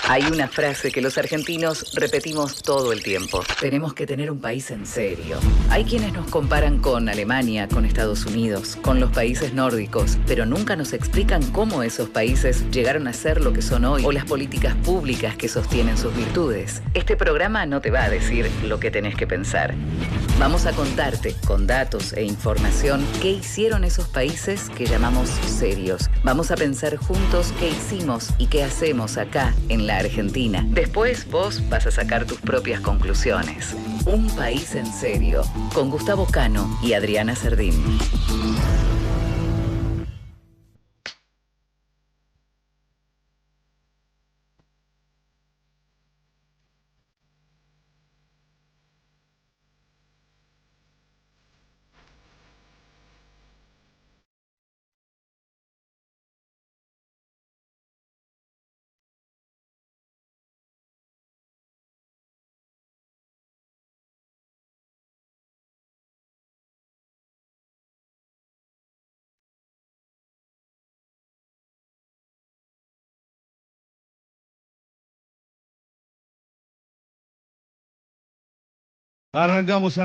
Hay una frase que los argentinos repetimos todo el tiempo. Tenemos que tener un país en serio. Hay quienes nos comparan con Alemania, con Estados Unidos, con los países nórdicos, pero nunca nos explican cómo esos países llegaron a ser lo que son hoy o las políticas públicas que sostienen sus virtudes. Este programa no te va a decir lo que tenés que pensar. Vamos a contarte, con datos e información, qué hicieron esos países que llamamos serios. Vamos a pensar juntos qué hicimos y qué hacemos acá, en la Argentina. Después vos vas a sacar tus propias conclusiones. Un país en serio, con Gustavo Cano y Adriana Sardín. Arrancamos.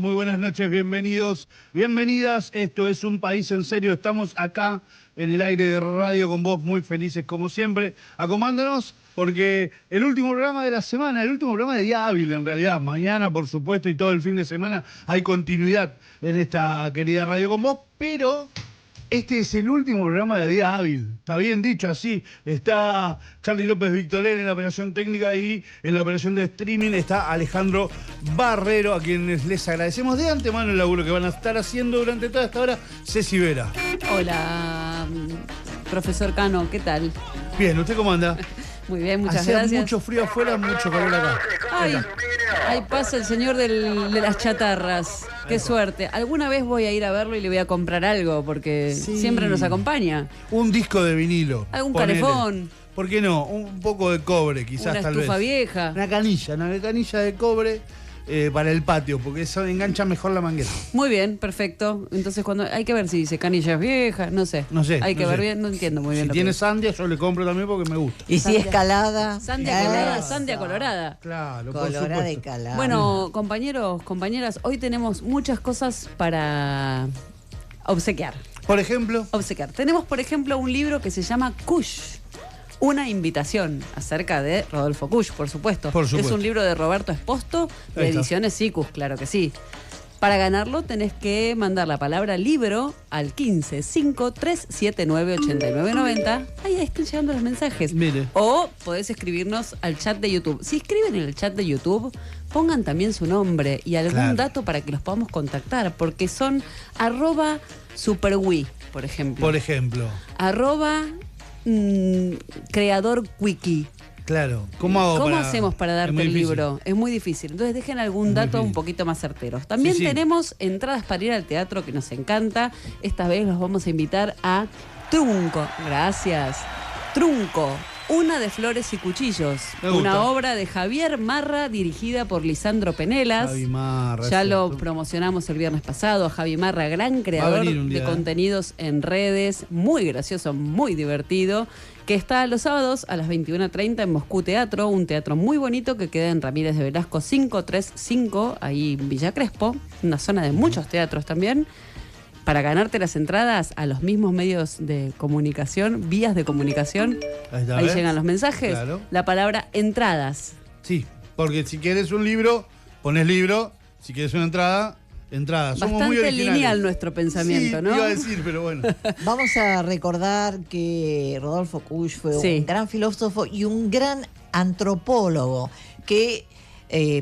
Muy buenas noches, bienvenidos, bienvenidas. Esto es Un País en Serio. Estamos acá en el aire de radio con vos, muy felices como siempre, acomodándonos porque el último programa de la semana, el último programa de día hábil en realidad. Mañana, por supuesto, y todo el fin de semana hay continuidad en esta querida radio con vos, pero este es el último programa de día hábil, está bien dicho así. Está Charlie López Victorer en la operación técnica y en la operación de streaming está Alejandro Barrero, a quienes les agradecemos de antemano el laburo que van a estar haciendo durante toda esta hora. Ceci Vera. Hola, profesor Cano, ¿qué tal? Bien, ¿usted cómo anda? Muy bien, muchas Hacía gracias. mucho frío afuera, mucho calor acá. Ay, ahí pasa el señor de las chatarras. Qué suerte. Alguna vez voy a ir a verlo y le voy a comprar algo, porque siempre nos acompaña. Un disco de vinilo. Algún ponele. calefón. ¿Por qué no? Un poco de cobre, quizás, Una tal vez. estufa vieja. Una canilla de cobre para el patio, porque eso engancha mejor la manguera. Muy bien, perfecto. Entonces, cuando hay que ver si dice canillas viejas, no sé. Hay que ver bien, no entiendo muy bien. Si tiene sandia, yo le compro también porque me gusta. Y si es calada. Sandia colorada, sandia colorada. Claro, por Colorada y supuesto. calada. Bueno, compañeros, compañeras, hoy tenemos muchas cosas para obsequiar. Por ejemplo, Tenemos, por ejemplo, un libro que se llama Kush. Una invitación acerca de Rodolfo Kush, por supuesto. Por supuesto. Es un libro de Roberto Esposto, de Ahí está. Ediciones Sicus, claro que sí. Para ganarlo tenés que mandar la palabra libro al 155-379-8990. Ahí están llegando los mensajes. Mire. O podés escribirnos al chat de YouTube. Si escriben en el chat de YouTube, pongan también su nombre y algún Claro. dato para que los podamos contactar, porque son @superwi, por ejemplo. por ejemplo, Creador Wiki. claro. ¿Cómo hacemos para Es darte muy el difícil. libro? Es muy difícil. Entonces dejen algún Es muy dato difícil. un poquito más certeros. También Sí. tenemos entradas para ir al teatro que nos encanta. Esta vez los vamos a invitar a Trunco. Gracias. Trunco. Una de flores y cuchillos. Me gusta. Una obra de Javier Marra dirigida por Lisandro Penelas. Javi Marra, Ya lo cierto. promocionamos el viernes pasado. Javi Marra, gran creador venir un día, de contenidos en redes. Muy gracioso, muy divertido. Que está los sábados a las 21:30 en Moscú Teatro. Un teatro muy bonito que queda en Ramírez de Velasco 535, ahí en Villa Crespo. Una zona de muchos teatros también. Para ganarte las entradas a los mismos medios de comunicación, vías de comunicación, Ahí está, ahí ¿ves? llegan los mensajes. Claro. La palabra entradas. Sí, porque si quieres un libro, pones libro. Si quieres una entrada, entrada. Somos muy Bastante originales. lineal nuestro pensamiento, sí, ¿no? iba a decir, pero bueno. Vamos a recordar que Rodolfo Kush fue Sí. un gran filósofo y un gran antropólogo que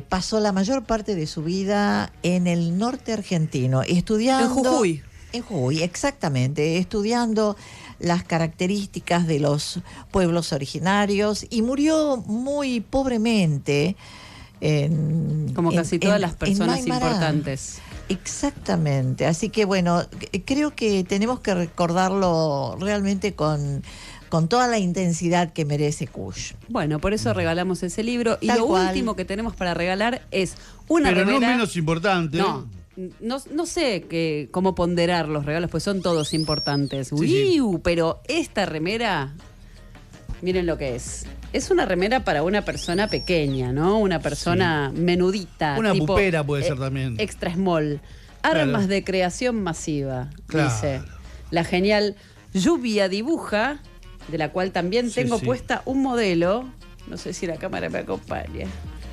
pasó la mayor parte de su vida en el norte argentino, estudiando... En Jujuy. En Jujuy, exactamente, estudiando las características de los pueblos originarios y murió muy pobremente Como casi todas las en personas Maimará. importantes. Exactamente, así que bueno, creo que tenemos que recordarlo realmente con toda la intensidad que merece Kush. Bueno, por eso regalamos ese libro. Y Tal lo cual. último que tenemos para regalar es una Pero remera. no menos importante. No sé cómo ponderar los regalos, pues son todos importantes. Sí, sí. Pero esta remera miren lo que es. Es una remera para una persona pequeña, ¿no? Una persona menudita. Una tipo, pupera puede ser también. Extra small. Armas Claro. de creación masiva, Claro. dice. La genial Lluvia Dibuja, de la cual también Sí, tengo sí. puesta un modelo. No sé si la cámara me acompaña.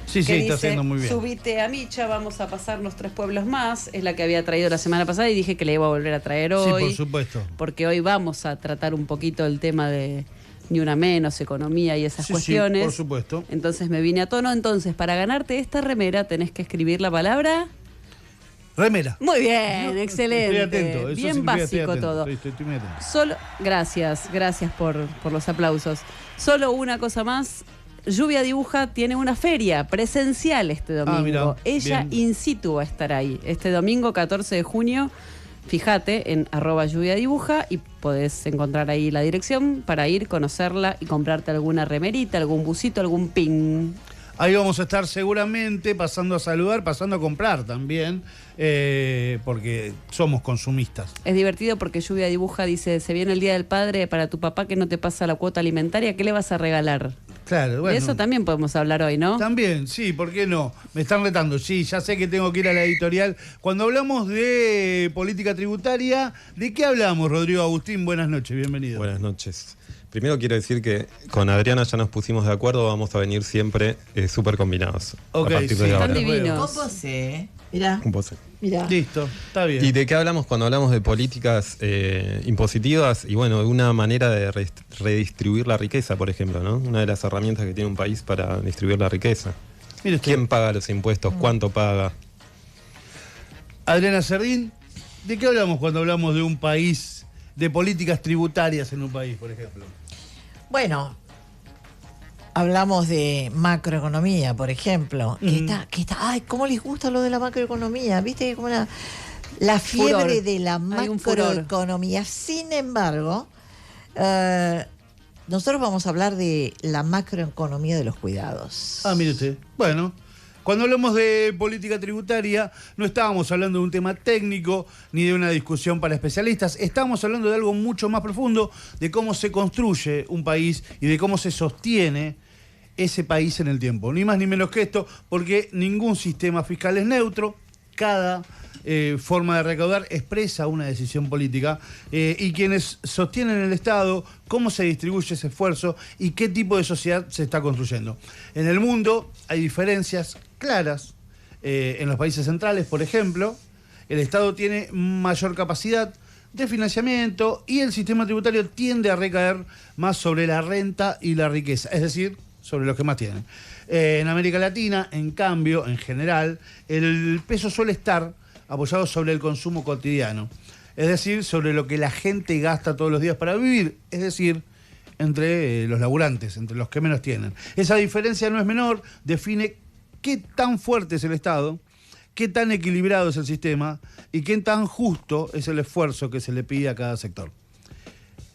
Sí, sí, que está dice, haciendo muy bien. subite a Micha, vamos a pasarnos 3 pueblos más. Es la que había traído la semana pasada y dije que la iba a volver a traer Sí, hoy. por supuesto. Porque hoy vamos a tratar un poquito el tema de Ni Una Menos, economía y esas Sí, sí, cuestiones. por supuesto. Entonces me vine a tono. Entonces, para ganarte esta remera tenés que escribir la palabra... Remera. Muy bien, excelente. Estoy atento. Eso Bien significa estoy básico atento. todo. Estoy muy atento. Solo, gracias por los aplausos. Solo una cosa más. Lluvia Dibuja tiene una feria presencial este domingo. Mirá, Ella bien. in situ va a estar ahí. Este domingo 14 de junio, fíjate en @Lluvia Dibuja y podés encontrar ahí la dirección para ir, conocerla y comprarte alguna remerita, algún busito, algún pin. Ahí vamos a estar seguramente pasando a saludar, pasando a comprar también, porque somos consumistas. Es divertido porque Lluvia Dibuja dice, se viene el Día del Padre, para tu papá que no te pasa la cuota alimentaria, ¿qué le vas a regalar? Claro, bueno. De eso también podemos hablar hoy, ¿no? También, sí, ¿por qué no? Me están retando, sí, ya sé que tengo que ir a la editorial. Cuando hablamos de política tributaria, ¿de qué hablamos, Rodrigo Agustín? Buenas noches, bienvenido. Buenas noches. Primero quiero decir que con Adriana ya nos pusimos de acuerdo, vamos a venir siempre súper combinados. Ok, a partir sí. de Están ahora. divinos. ¿Cómo sé? Mirá, Un poco. mirá. Listo, está bien. ¿Y de qué hablamos cuando hablamos de políticas impositivas? Y bueno, de una manera de redistribuir la riqueza, por ejemplo, ¿no? Una de las herramientas que tiene un país para distribuir la riqueza. Mire usted, ¿Quién paga los impuestos? ¿Cuánto paga? Adriana Cerdín, ¿de qué hablamos cuando hablamos de un país, de políticas tributarias en un país, por ejemplo? Bueno, hablamos de macroeconomía, por ejemplo, que está, ay, cómo les gusta lo de la macroeconomía, ¿viste? Como la fiebre Furor. de la Hay un furor. macroeconomía. Sin embargo, nosotros vamos a hablar de la macroeconomía de los cuidados. Mire usted. Bueno, cuando hablamos de política tributaria, no estábamos hablando de un tema técnico ni de una discusión para especialistas. Estábamos hablando de algo mucho más profundo, de cómo se construye un país y de cómo se sostiene ese país en el tiempo. Ni más ni menos que esto, porque ningún sistema fiscal es neutro. Cada forma de recaudar expresa una decisión política y quienes sostienen el Estado, cómo se distribuye ese esfuerzo y qué tipo de sociedad se está construyendo. En el mundo hay diferencias claras. En los países centrales, por ejemplo, el Estado tiene mayor capacidad de financiamiento y el sistema tributario tiende a recaer más sobre la renta y la riqueza, es decir, sobre los que más tienen. En América Latina, en cambio, en general, el peso suele estar apoyado sobre el consumo cotidiano, es decir, sobre lo que la gente gasta todos los días para vivir, es decir, entre los laburantes, entre los que menos tienen. Esa diferencia no es menor, define qué tan fuerte es el Estado, qué tan equilibrado es el sistema y qué tan justo es el esfuerzo que se le pide a cada sector.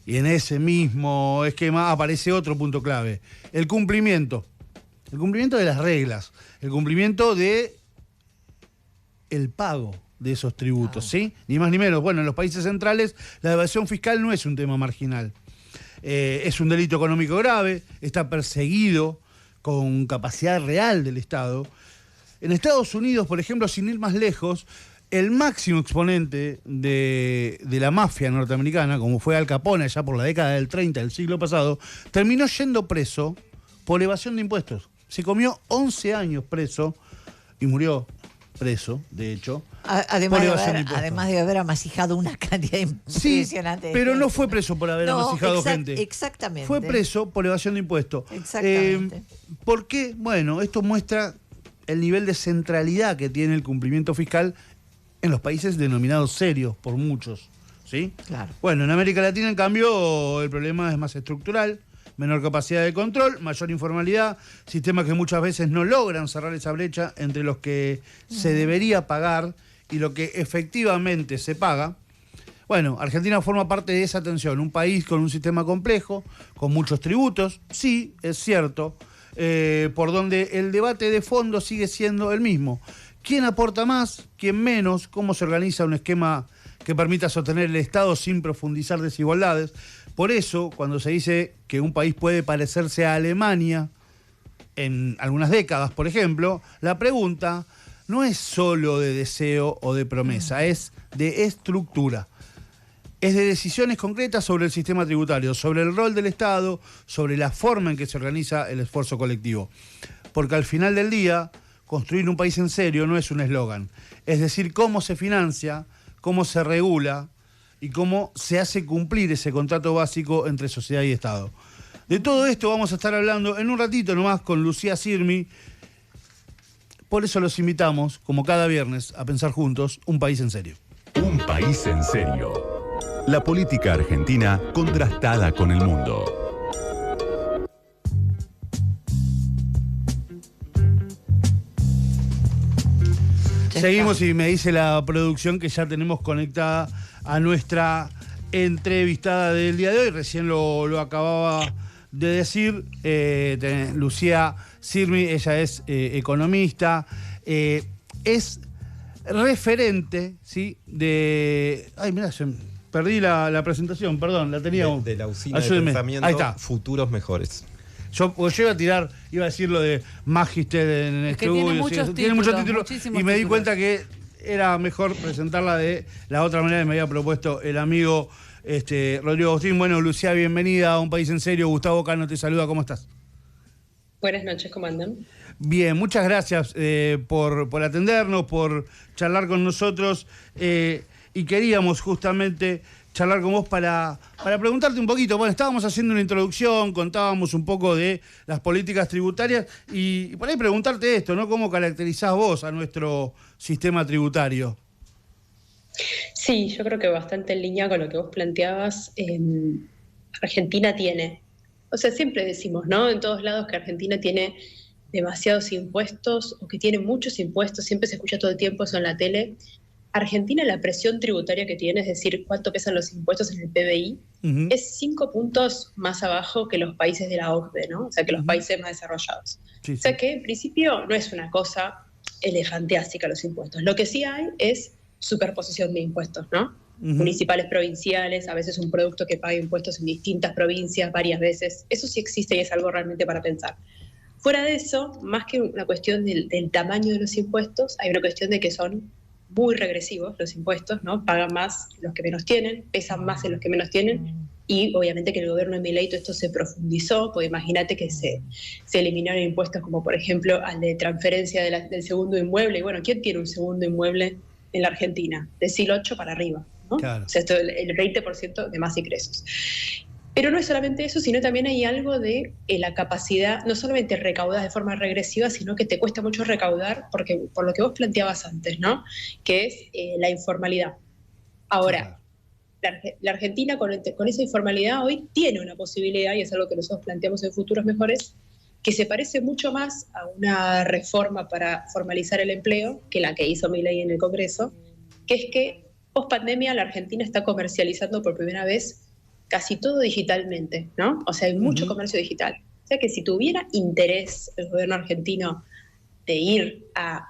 Y en ese mismo esquema aparece otro punto clave, el cumplimiento. El cumplimiento de las reglas, el cumplimiento de el pago de esos tributos, ¿sí? Ni más ni menos. Bueno, en los países centrales la evasión fiscal no es un tema marginal. Es un delito económico grave, está perseguido con capacidad real del Estado. En Estados Unidos, por ejemplo, sin ir más lejos, el máximo exponente de la mafia norteamericana, como fue Al Capone allá por la década del 30 del siglo pasado, terminó yendo preso por evasión de impuestos. Se comió 11 años preso y murió preso, de hecho. Además por de, evasión de haber, impuestos. además de haber amasijado una cantidad Sí, impresionante de pero no gente. fue preso por haber amasijado gente. Exactamente. Fue preso por evasión de impuestos. Exactamente. ¿Por qué? Bueno, esto muestra el nivel de centralidad que tiene el cumplimiento fiscal en los países denominados serios por muchos, ¿sí? Claro. Bueno, en América Latina, en cambio, el problema es más estructural, menor capacidad de control, mayor informalidad, sistemas que muchas veces no logran cerrar esa brecha entre los que se debería pagar y lo que efectivamente se paga. Bueno, Argentina forma parte de esa tensión, un país con un sistema complejo, con muchos tributos, sí, es cierto, por donde el debate de fondo sigue siendo el mismo. ¿Quién aporta más? ¿Quién menos? ¿Cómo se organiza un esquema que permita sostener el Estado sin profundizar desigualdades? Por eso, cuando se dice que un país puede parecerse a Alemania, en algunas décadas, por ejemplo, la pregunta no es solo de deseo o de promesa, es de estructura. Es de decisiones concretas sobre el sistema tributario, sobre el rol del Estado, sobre la forma en que se organiza el esfuerzo colectivo. Porque al final del día, construir un país en serio no es un eslogan. Es decir, cómo se financia, cómo se regula y cómo se hace cumplir ese contrato básico entre sociedad y Estado. De todo esto vamos a estar hablando en un ratito nomás con Lucía Sirmi. Por eso los invitamos, como cada viernes, a pensar juntos un país en serio. Un país en serio. La política argentina contrastada con el mundo. Seguimos y me dice la producción que ya tenemos conectada a nuestra entrevistada del día de hoy. Recién lo acababa de decir, Lucía Sirmi, ella es economista, es referente, ¿sí? Ay, mirá, perdí la presentación, perdón, la tenía. De la usina de Ayúdeme. pensamiento Ahí está. Futuros Mejores. Yo iba a decir lo de Magister en Es que estudios. tiene muchos Tiene muchos títulos, títulos. muchísimos Y me di títulos. cuenta que era mejor presentarla de la otra manera que me había propuesto el amigo Rodrigo Agustín. Bueno, Lucía, bienvenida a Un País en Serio. Gustavo Cano te saluda, ¿cómo estás? Buenas noches, ¿cómo andan? Bien, muchas gracias por atendernos, por charlar con nosotros. Y queríamos justamente charlar con vos para preguntarte un poquito. Bueno, estábamos haciendo una introducción, contábamos un poco de las políticas tributarias y por ahí preguntarte esto, ¿no? ¿Cómo caracterizás vos a nuestro sistema tributario? Sí, yo creo que bastante en línea con lo que vos planteabas. Argentina tiene, o sea, siempre decimos, ¿no? En todos lados que Argentina tiene demasiados impuestos o que tiene muchos impuestos, siempre se escucha todo el tiempo eso en la tele. Argentina, la presión tributaria que tiene, es decir, cuánto pesan los impuestos en el PBI, es 5 puntos más abajo que los países de la OCDE, ¿no? O sea, que los países más desarrollados. Sí, O sea que, en principio, no es una cosa elefantiástica los impuestos. Lo que sí hay es superposición de impuestos, ¿no? Municipales, provinciales, a veces un producto que paga impuestos en distintas provincias varias veces. Eso sí existe y es algo realmente para pensar. Fuera de eso, más que una cuestión del tamaño de los impuestos, hay una cuestión de que son muy regresivos los impuestos, ¿no? Pagan más los que menos tienen, pesan más en los que menos tienen, y obviamente que en el gobierno de Milei todo esto se profundizó, porque imagínate que se eliminaron impuestos como por ejemplo al de transferencia del segundo inmueble, y bueno, ¿quién tiene un segundo inmueble en la Argentina? De siglo VIII para arriba, ¿no? Claro. O sea, esto el 20% de más ingresos. Pero no es solamente eso, sino también hay algo de la capacidad, no solamente recaudar de forma regresiva, sino que te cuesta mucho recaudar, porque por lo que vos planteabas antes, ¿no? Que es la informalidad. Ahora, la Argentina con esa informalidad hoy tiene una posibilidad, y es algo que nosotros planteamos en Futuros Mejores, que se parece mucho más a una reforma para formalizar el empleo que la que hizo Milei en el Congreso, que es que post pandemia la Argentina está comercializando por primera vez casi todo digitalmente, ¿no? O sea, hay mucho comercio digital. O sea que si tuviera interés el gobierno argentino de ir a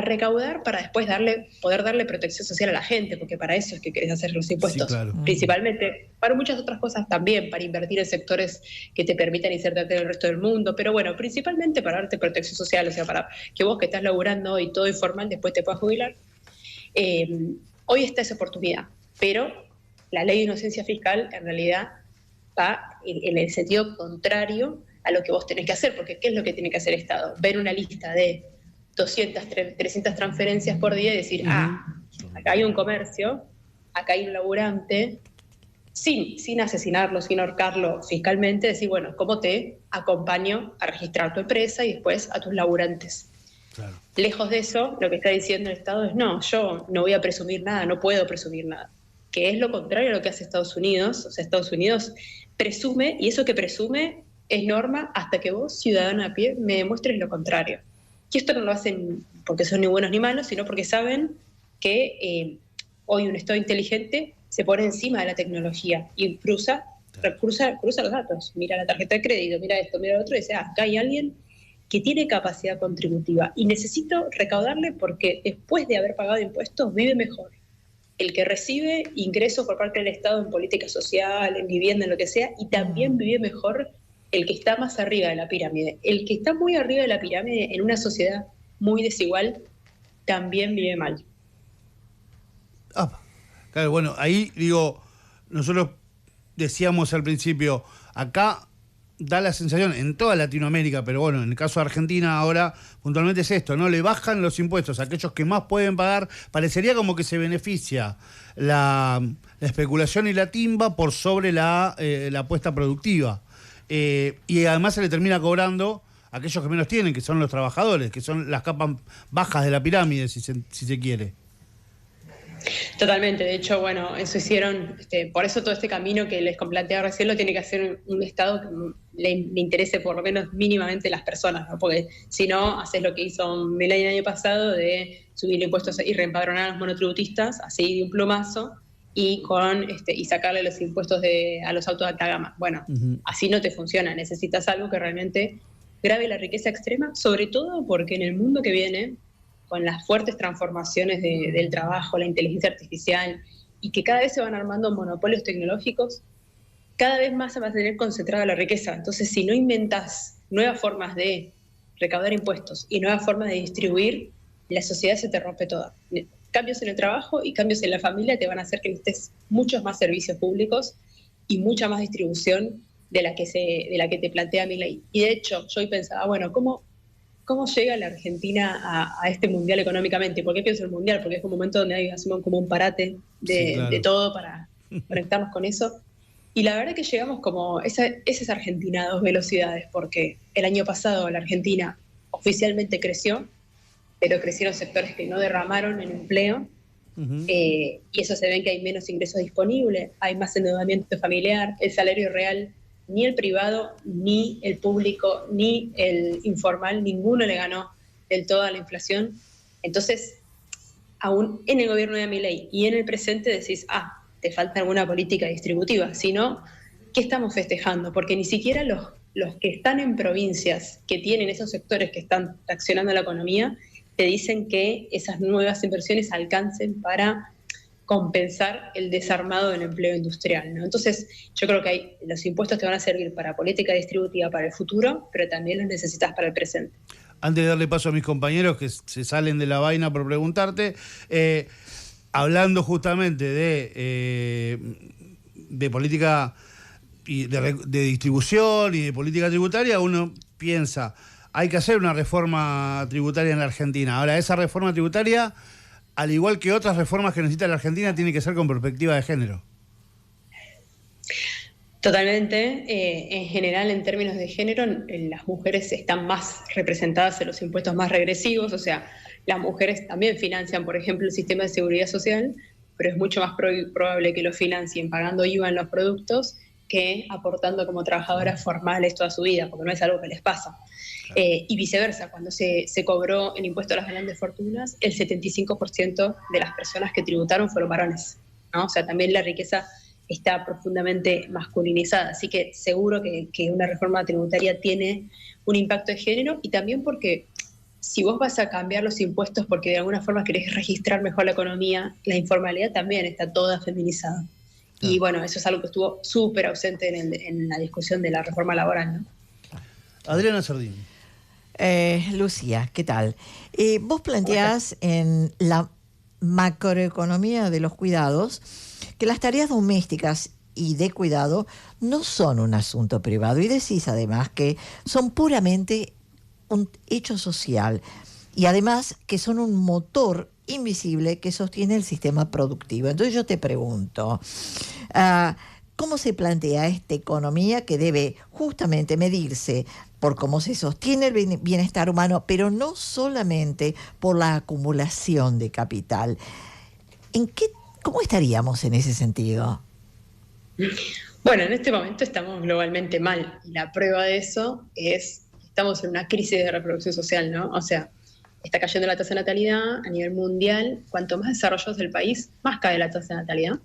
recaudar para después poder darle protección social a la gente, porque para eso es que querés hacer los impuestos, Sí, claro. principalmente, para muchas otras cosas también, para invertir en sectores que te permitan insertarte en el resto del mundo, pero bueno, principalmente para darte protección social, o sea, para que vos que estás laburando y todo informal después te puedas jubilar. Hoy está esa oportunidad, pero la ley de inocencia fiscal en realidad va en el sentido contrario a lo que vos tenés que hacer, porque ¿qué es lo que tiene que hacer el Estado? Ver una lista de 200, 300 transferencias por día y decir, acá hay un comercio, acá hay un laburante, sin asesinarlo, sin ahorcarlo fiscalmente, decir, bueno, ¿cómo te acompaño a registrar tu empresa y después a tus laburantes? Claro. Lejos de eso, lo que está diciendo el Estado es, no, yo no voy a presumir nada, no puedo presumir nada. Que es lo contrario a lo que hace Estados Unidos. O sea, Estados Unidos presume, y eso que presume es norma hasta que vos, ciudadano a pie, me demuestres lo contrario. Y esto no lo hacen porque son ni buenos ni malos, sino porque saben que hoy un Estado inteligente se pone encima de la tecnología y cruza los datos. Mira la tarjeta de crédito, mira esto, mira lo otro, y dice, acá hay alguien que tiene capacidad contributiva y necesito recaudarle porque después de haber pagado impuestos vive mejor. el que recibe ingresos por parte del Estado en política social, en vivienda, en lo que sea, y también vive mejor el que está más arriba de la pirámide. El que está muy arriba de la pirámide en una sociedad muy desigual también vive mal. Claro, bueno, ahí digo, nosotros decíamos al principio, acá da la sensación, en toda Latinoamérica, pero bueno, en el caso de Argentina ahora, puntualmente es esto, ¿no? Le bajan los impuestos a aquellos que más pueden pagar, parecería como que se beneficia la especulación y la timba por sobre la apuesta productiva. Y además se le termina cobrando a aquellos que menos tienen, que son los trabajadores, que son las capas bajas de la pirámide, si se quiere. Totalmente, de hecho, bueno, eso hicieron, por eso todo este camino que les planteaba recién lo tiene que hacer un Estado que le interese por lo menos mínimamente las personas, ¿no? Porque si no, haces lo que hizo Milei el año pasado de subir impuestos y reempadronar a los monotributistas, así de un plumazo, y sacarle los impuestos a los autos de alta gama. Bueno, así no te funciona, necesitas algo que realmente grave la riqueza extrema, sobre todo porque en el mundo que viene, con las fuertes transformaciones del trabajo, la inteligencia artificial, y que cada vez se van armando monopolios tecnológicos, cada vez más se va a tener concentrada la riqueza. Entonces, si no inventas nuevas formas de recaudar impuestos y nuevas formas de distribuir, la sociedad se te rompe toda. Cambios en el trabajo y cambios en la familia te van a hacer que necesites muchos más servicios públicos y mucha más distribución de la que te plantea Milei. Y de hecho, yo hoy pensaba, bueno, ¿cómo llega la Argentina a este mundial económicamente? ¿Por qué pienso en el mundial? Porque es un momento donde hacemos como un parate de todo para conectarnos con eso. Y la verdad que llegamos como, esa es Argentina a 2 velocidades, porque el año pasado la Argentina oficialmente creció, pero crecieron sectores que no derramaron en empleo, y eso se ve que hay menos ingresos disponibles, hay más endeudamiento familiar, el salario real, ni el privado, ni el público, ni el informal, ninguno le ganó del todo a la inflación. Entonces, aún en el gobierno de Milei y en el presente decís, te falta alguna política distributiva. Si no, ¿qué estamos festejando? Porque ni siquiera los que están en provincias, que tienen esos sectores que están traccionando la economía, te dicen que esas nuevas inversiones alcancen para compensar el desarmado del empleo industrial, ¿no? Entonces, yo creo que los impuestos te van a servir para política distributiva para el futuro, pero también los necesitas para el presente. Antes de darle paso a mis compañeros que se salen de la vaina por preguntarte, hablando justamente de política y de distribución y de política tributaria, uno piensa, hay que hacer una reforma tributaria en la Argentina. Ahora, esa reforma tributaria, al igual que otras reformas que necesita la Argentina, tiene que ser con perspectiva de género. Totalmente. En general, en términos de género, las mujeres están más representadas en los impuestos más regresivos. O sea, las mujeres también financian, por ejemplo, el sistema de seguridad social, pero es mucho más probable que lo financien pagando IVA en los productos que aportando como trabajadoras formales toda su vida, porque no es algo que les pasa. Y viceversa, cuando se cobró el impuesto a las grandes fortunas, el 75% de las personas que tributaron fueron varones, ¿no? O sea, también la riqueza está profundamente masculinizada, así que seguro que una reforma tributaria tiene un impacto de género, y también porque si vos vas a cambiar los impuestos porque de alguna forma querés registrar mejor la economía, la informalidad también está toda feminizada. Y bueno, eso es algo que estuvo súper ausente en la discusión de la reforma laboral, ¿no? Adriana Sardín. Lucía, ¿qué tal? Vos planteás en la macroeconomía de los cuidados que las tareas domésticas y de cuidado no son un asunto privado, y decís además que son puramente un hecho social, y además que son un motor invisible que sostiene el sistema productivo. Entonces yo te pregunto, ¿cómo se plantea esta economía que debe justamente medirse por cómo se sostiene el bienestar humano, pero no solamente por la acumulación de capital? ¿Cómo estaríamos en ese sentido? Bueno, en este momento estamos globalmente mal, y la prueba de eso es que estamos en una crisis de reproducción social, ¿no? O sea, está cayendo la tasa de natalidad a nivel mundial. Cuanto más desarrollado es el país, más cae la tasa de natalidad.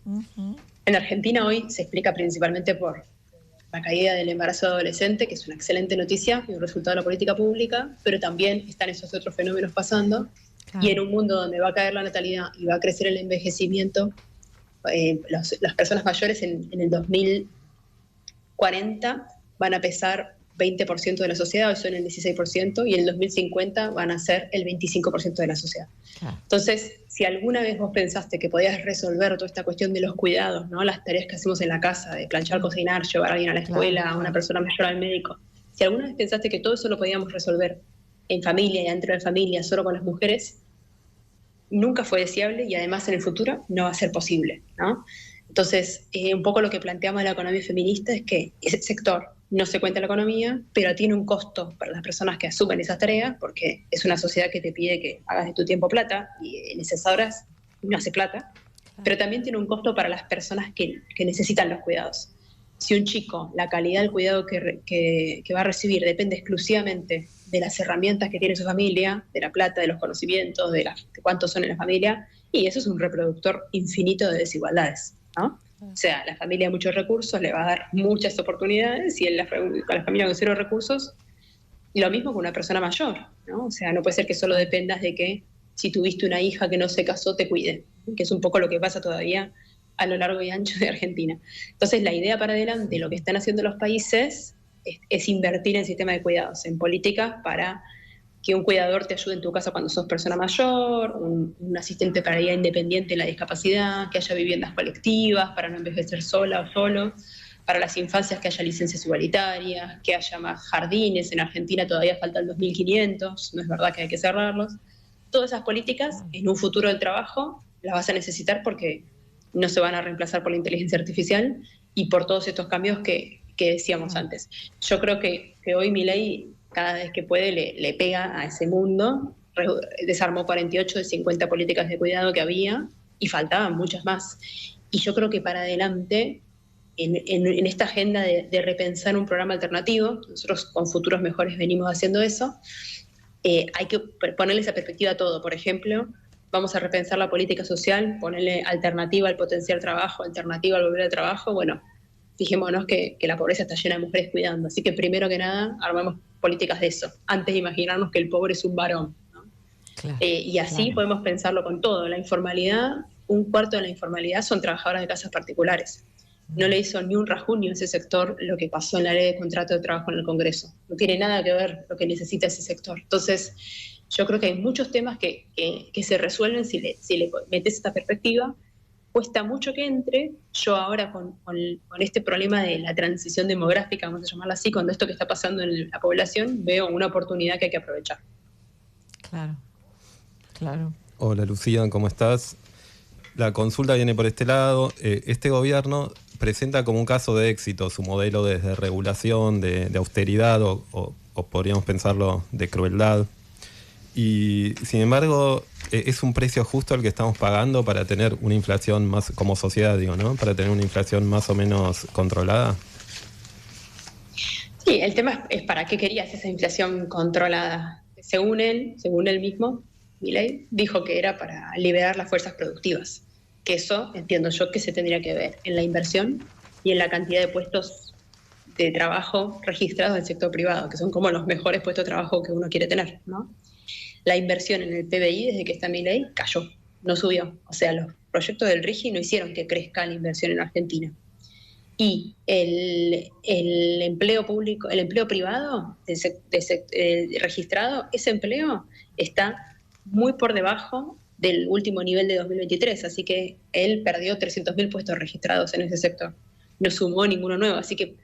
En Argentina hoy se explica principalmente por la caída del embarazo adolescente, que es una excelente noticia y un resultado de la política pública, pero también están esos otros fenómenos pasando. Claro. Y en un mundo donde va a caer la natalidad y va a crecer el envejecimiento, las personas mayores en el 2040 van a pesar 20% de la sociedad, hoy son el 16%, y en el 2050 van a ser el 25% de la sociedad. Entonces, si alguna vez vos pensaste que podías resolver toda esta cuestión de los cuidados, ¿no? Las tareas que hacemos en la casa, de planchar, cocinar, llevar a alguien a la escuela, a una persona mayor al médico, si alguna vez pensaste que todo eso lo podíamos resolver en familia y dentro de la familia, solo con las mujeres, nunca fue deseable y además en el futuro no va a ser posible, ¿no? Entonces, un poco lo que planteamos en la economía feminista es que ese sector no se cuenta en la economía, pero tiene un costo para las personas que asumen esas tareas, porque es una sociedad que te pide que hagas de tu tiempo plata, y en esas horas no hace plata, pero también tiene un costo para las personas que necesitan los cuidados. Si un chico, la calidad del cuidado que va a recibir depende exclusivamente de las herramientas que tiene su familia, de la plata, de los conocimientos, de cuántos son en la familia, y eso es un reproductor infinito de desigualdades, ¿no? O sea, la familia de muchos recursos le va a dar muchas oportunidades, y la familia con 0 recursos, lo mismo con una persona mayor, ¿no? O sea, no puede ser que solo dependas de que si tuviste una hija que no se casó te cuide, que es un poco lo que pasa todavía a lo largo y ancho de Argentina. Entonces, la idea para adelante, lo que están haciendo los países es invertir en sistema de cuidados, en políticas para que un cuidador te ayude en tu casa cuando sos persona mayor, un asistente para guía independiente en la discapacidad, que haya viviendas colectivas para no envejecer sola o solo, para las infancias que haya licencias igualitarias, que haya más jardines. En Argentina todavía faltan 2.500, no es verdad que hay que cerrarlos. Todas esas políticas, en un futuro del trabajo, las vas a necesitar porque no se van a reemplazar por la inteligencia artificial y por todos estos cambios que decíamos antes. Yo creo que hoy Milei, cada vez que puede, le pega a ese mundo. Desarmó 48 de 50 políticas de cuidado que había y faltaban muchas más. Y yo creo que para adelante, en esta agenda de repensar un programa alternativo, nosotros con Futuros Mejores venimos haciendo eso, hay que ponerle esa perspectiva a todo. Por ejemplo, vamos a repensar la política social, ponerle alternativa al potenciar trabajo, alternativa al volver al trabajo. Bueno, fijémonos que la pobreza está llena de mujeres cuidando. Así que primero que nada, armamos políticas de eso, antes de imaginarnos que el pobre es un varón, ¿no? Claro, y así podemos pensarlo con todo. La informalidad, 1/4 de la informalidad son trabajadoras de casas particulares. No le hizo ni un rasguño a ese sector lo que pasó en la ley de contrato de trabajo en el Congreso. No tiene nada que ver lo que necesita ese sector. Entonces, yo creo que hay muchos temas que se resuelven si le metes esta perspectiva. Cuesta mucho que entre. Yo ahora con este problema de la transición demográfica, vamos a llamarla así, con esto que está pasando en la población, veo una oportunidad que hay que aprovechar. Claro, claro. Hola Lucía, ¿cómo estás? La consulta viene por este lado. Este gobierno presenta como un caso de éxito su modelo de desregulación, de austeridad o podríamos pensarlo de crueldad. Y sin embargo, es un precio justo el que estamos pagando para tener una inflación más, como sociedad, digo, ¿no? Para tener una inflación más o menos controlada. Sí, el tema es para qué querías esa inflación controlada. Según él mismo, Milei, dijo que era para liberar las fuerzas productivas. Que eso, entiendo yo, que se tendría que ver en la inversión y en la cantidad de puestos de trabajo registrados del sector privado, que son como los mejores puestos de trabajo que uno quiere tener, ¿no? La inversión en el PBI, desde que está Milei, cayó, no subió. O sea, los proyectos del RIGI no hicieron que crezca la inversión en Argentina. Y el empleo público, el empleo privado registrado, ese empleo está muy por debajo del último nivel de 2023. Así que él perdió 300.000 puestos registrados en ese sector. No sumó ninguno nuevo. Así que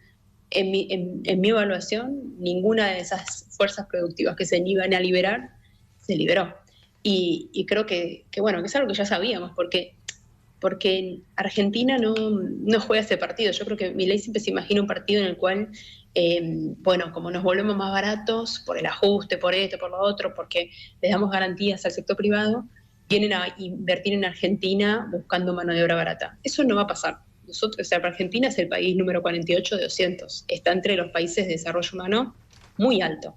en mi evaluación, ninguna de esas fuerzas productivas que se iban a liberar se liberó. Y creo que bueno, que es algo que ya sabíamos, porque Argentina no juega ese partido. Yo creo que Milei siempre se imagina un partido en el cual, bueno, como nos volvemos más baratos por el ajuste, por esto, por lo otro, porque les damos garantías al sector privado, vienen a invertir en Argentina buscando mano de obra barata. Eso no va a pasar. Nosotros, o sea, Argentina es el país número 48 de 200. Está entre los países de desarrollo humano muy alto.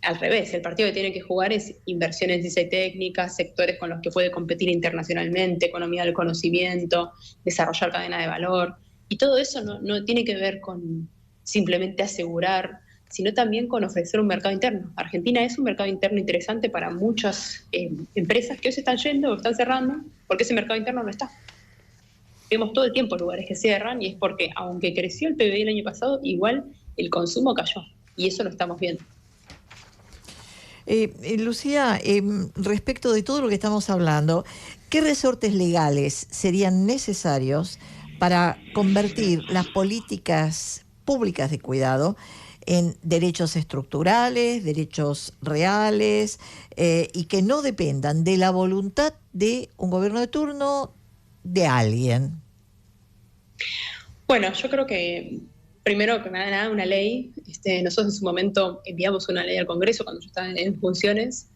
Al revés, el partido que tiene que jugar es inversión en ciencia y técnica, sectores con los que puede competir internacionalmente, economía del conocimiento, desarrollar cadena de valor. Y todo eso no tiene que ver con simplemente asegurar, sino también con ofrecer un mercado interno. Argentina es un mercado interno interesante para muchas empresas que hoy se están yendo o están cerrando, porque ese mercado interno no está. Vemos todo el tiempo lugares que cierran y es porque, aunque creció el PBI el año pasado, igual el consumo cayó. Y eso lo estamos viendo. Lucía, respecto de todo lo que estamos hablando, ¿qué resortes legales serían necesarios para convertir las políticas públicas de cuidado en derechos estructurales, derechos reales, y que no dependan de la voluntad de un gobierno de turno, de alguien? Bueno, yo creo que primero que nada una ley. Nosotros en su momento enviamos una ley al Congreso cuando yo estaba en funciones.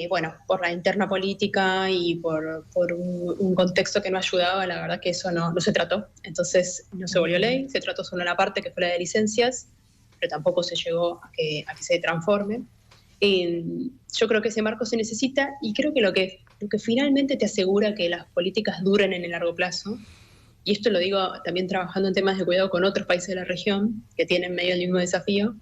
Bueno, por la interna política y por un contexto que no ayudaba, la verdad que eso no se trató. Entonces no se volvió ley, se trató solo una parte que fue la de licencias, pero tampoco se llegó a que se transforme. Yo creo que ese marco se necesita y creo que lo que finalmente te asegura que las políticas duren en el largo plazo, y esto lo digo también trabajando en temas de cuidado con otros países de la región que tienen medio el mismo desafío,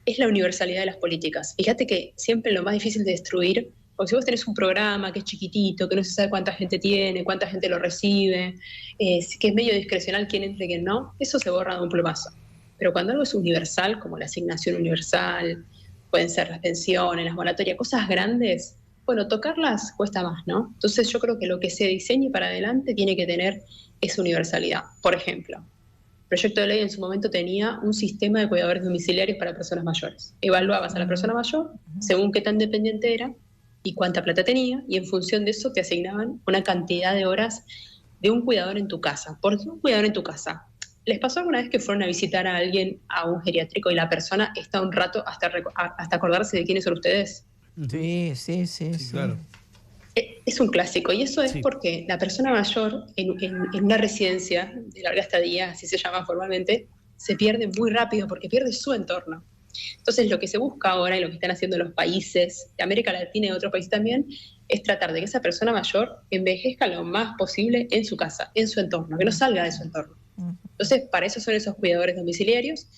es la universalidad de las políticas. Fíjate que siempre lo más difícil de destruir, porque si vos tenés un programa que es chiquitito, que no se sabe cuánta gente tiene, cuánta gente lo recibe, que es medio discrecional quién entra y quién no, eso se borra de un plumazo. Pero cuando algo es universal, como la asignación universal, pueden ser las pensiones, las moratorias, cosas grandes, bueno, tocarlas cuesta más, ¿no? Entonces yo creo que lo que se diseñe para adelante tiene que tener esa universalidad. Por ejemplo, el proyecto de ley en su momento tenía un sistema de cuidadores domiciliarios para personas mayores. Evaluabas a la persona mayor según qué tan dependiente era y cuánta plata tenía, y en función de eso te asignaban una cantidad de horas de un cuidador en tu casa. ¿Por qué un cuidador en tu casa? ¿Les pasó alguna vez que fueron a visitar a alguien a un geriátrico y la persona está un rato hasta acordarse de quiénes son ustedes? Sí. Claro. Es un clásico, y eso es porque la persona mayor en una residencia de larga estadía, así se llama formalmente, se pierde muy rápido porque pierde su entorno. Entonces lo que se busca ahora y lo que están haciendo los países de América Latina y otros países también es tratar de que esa persona mayor envejezca lo más posible en su casa, en su entorno, que no salga de su entorno. Entonces para eso son esos cuidadores domiciliarios.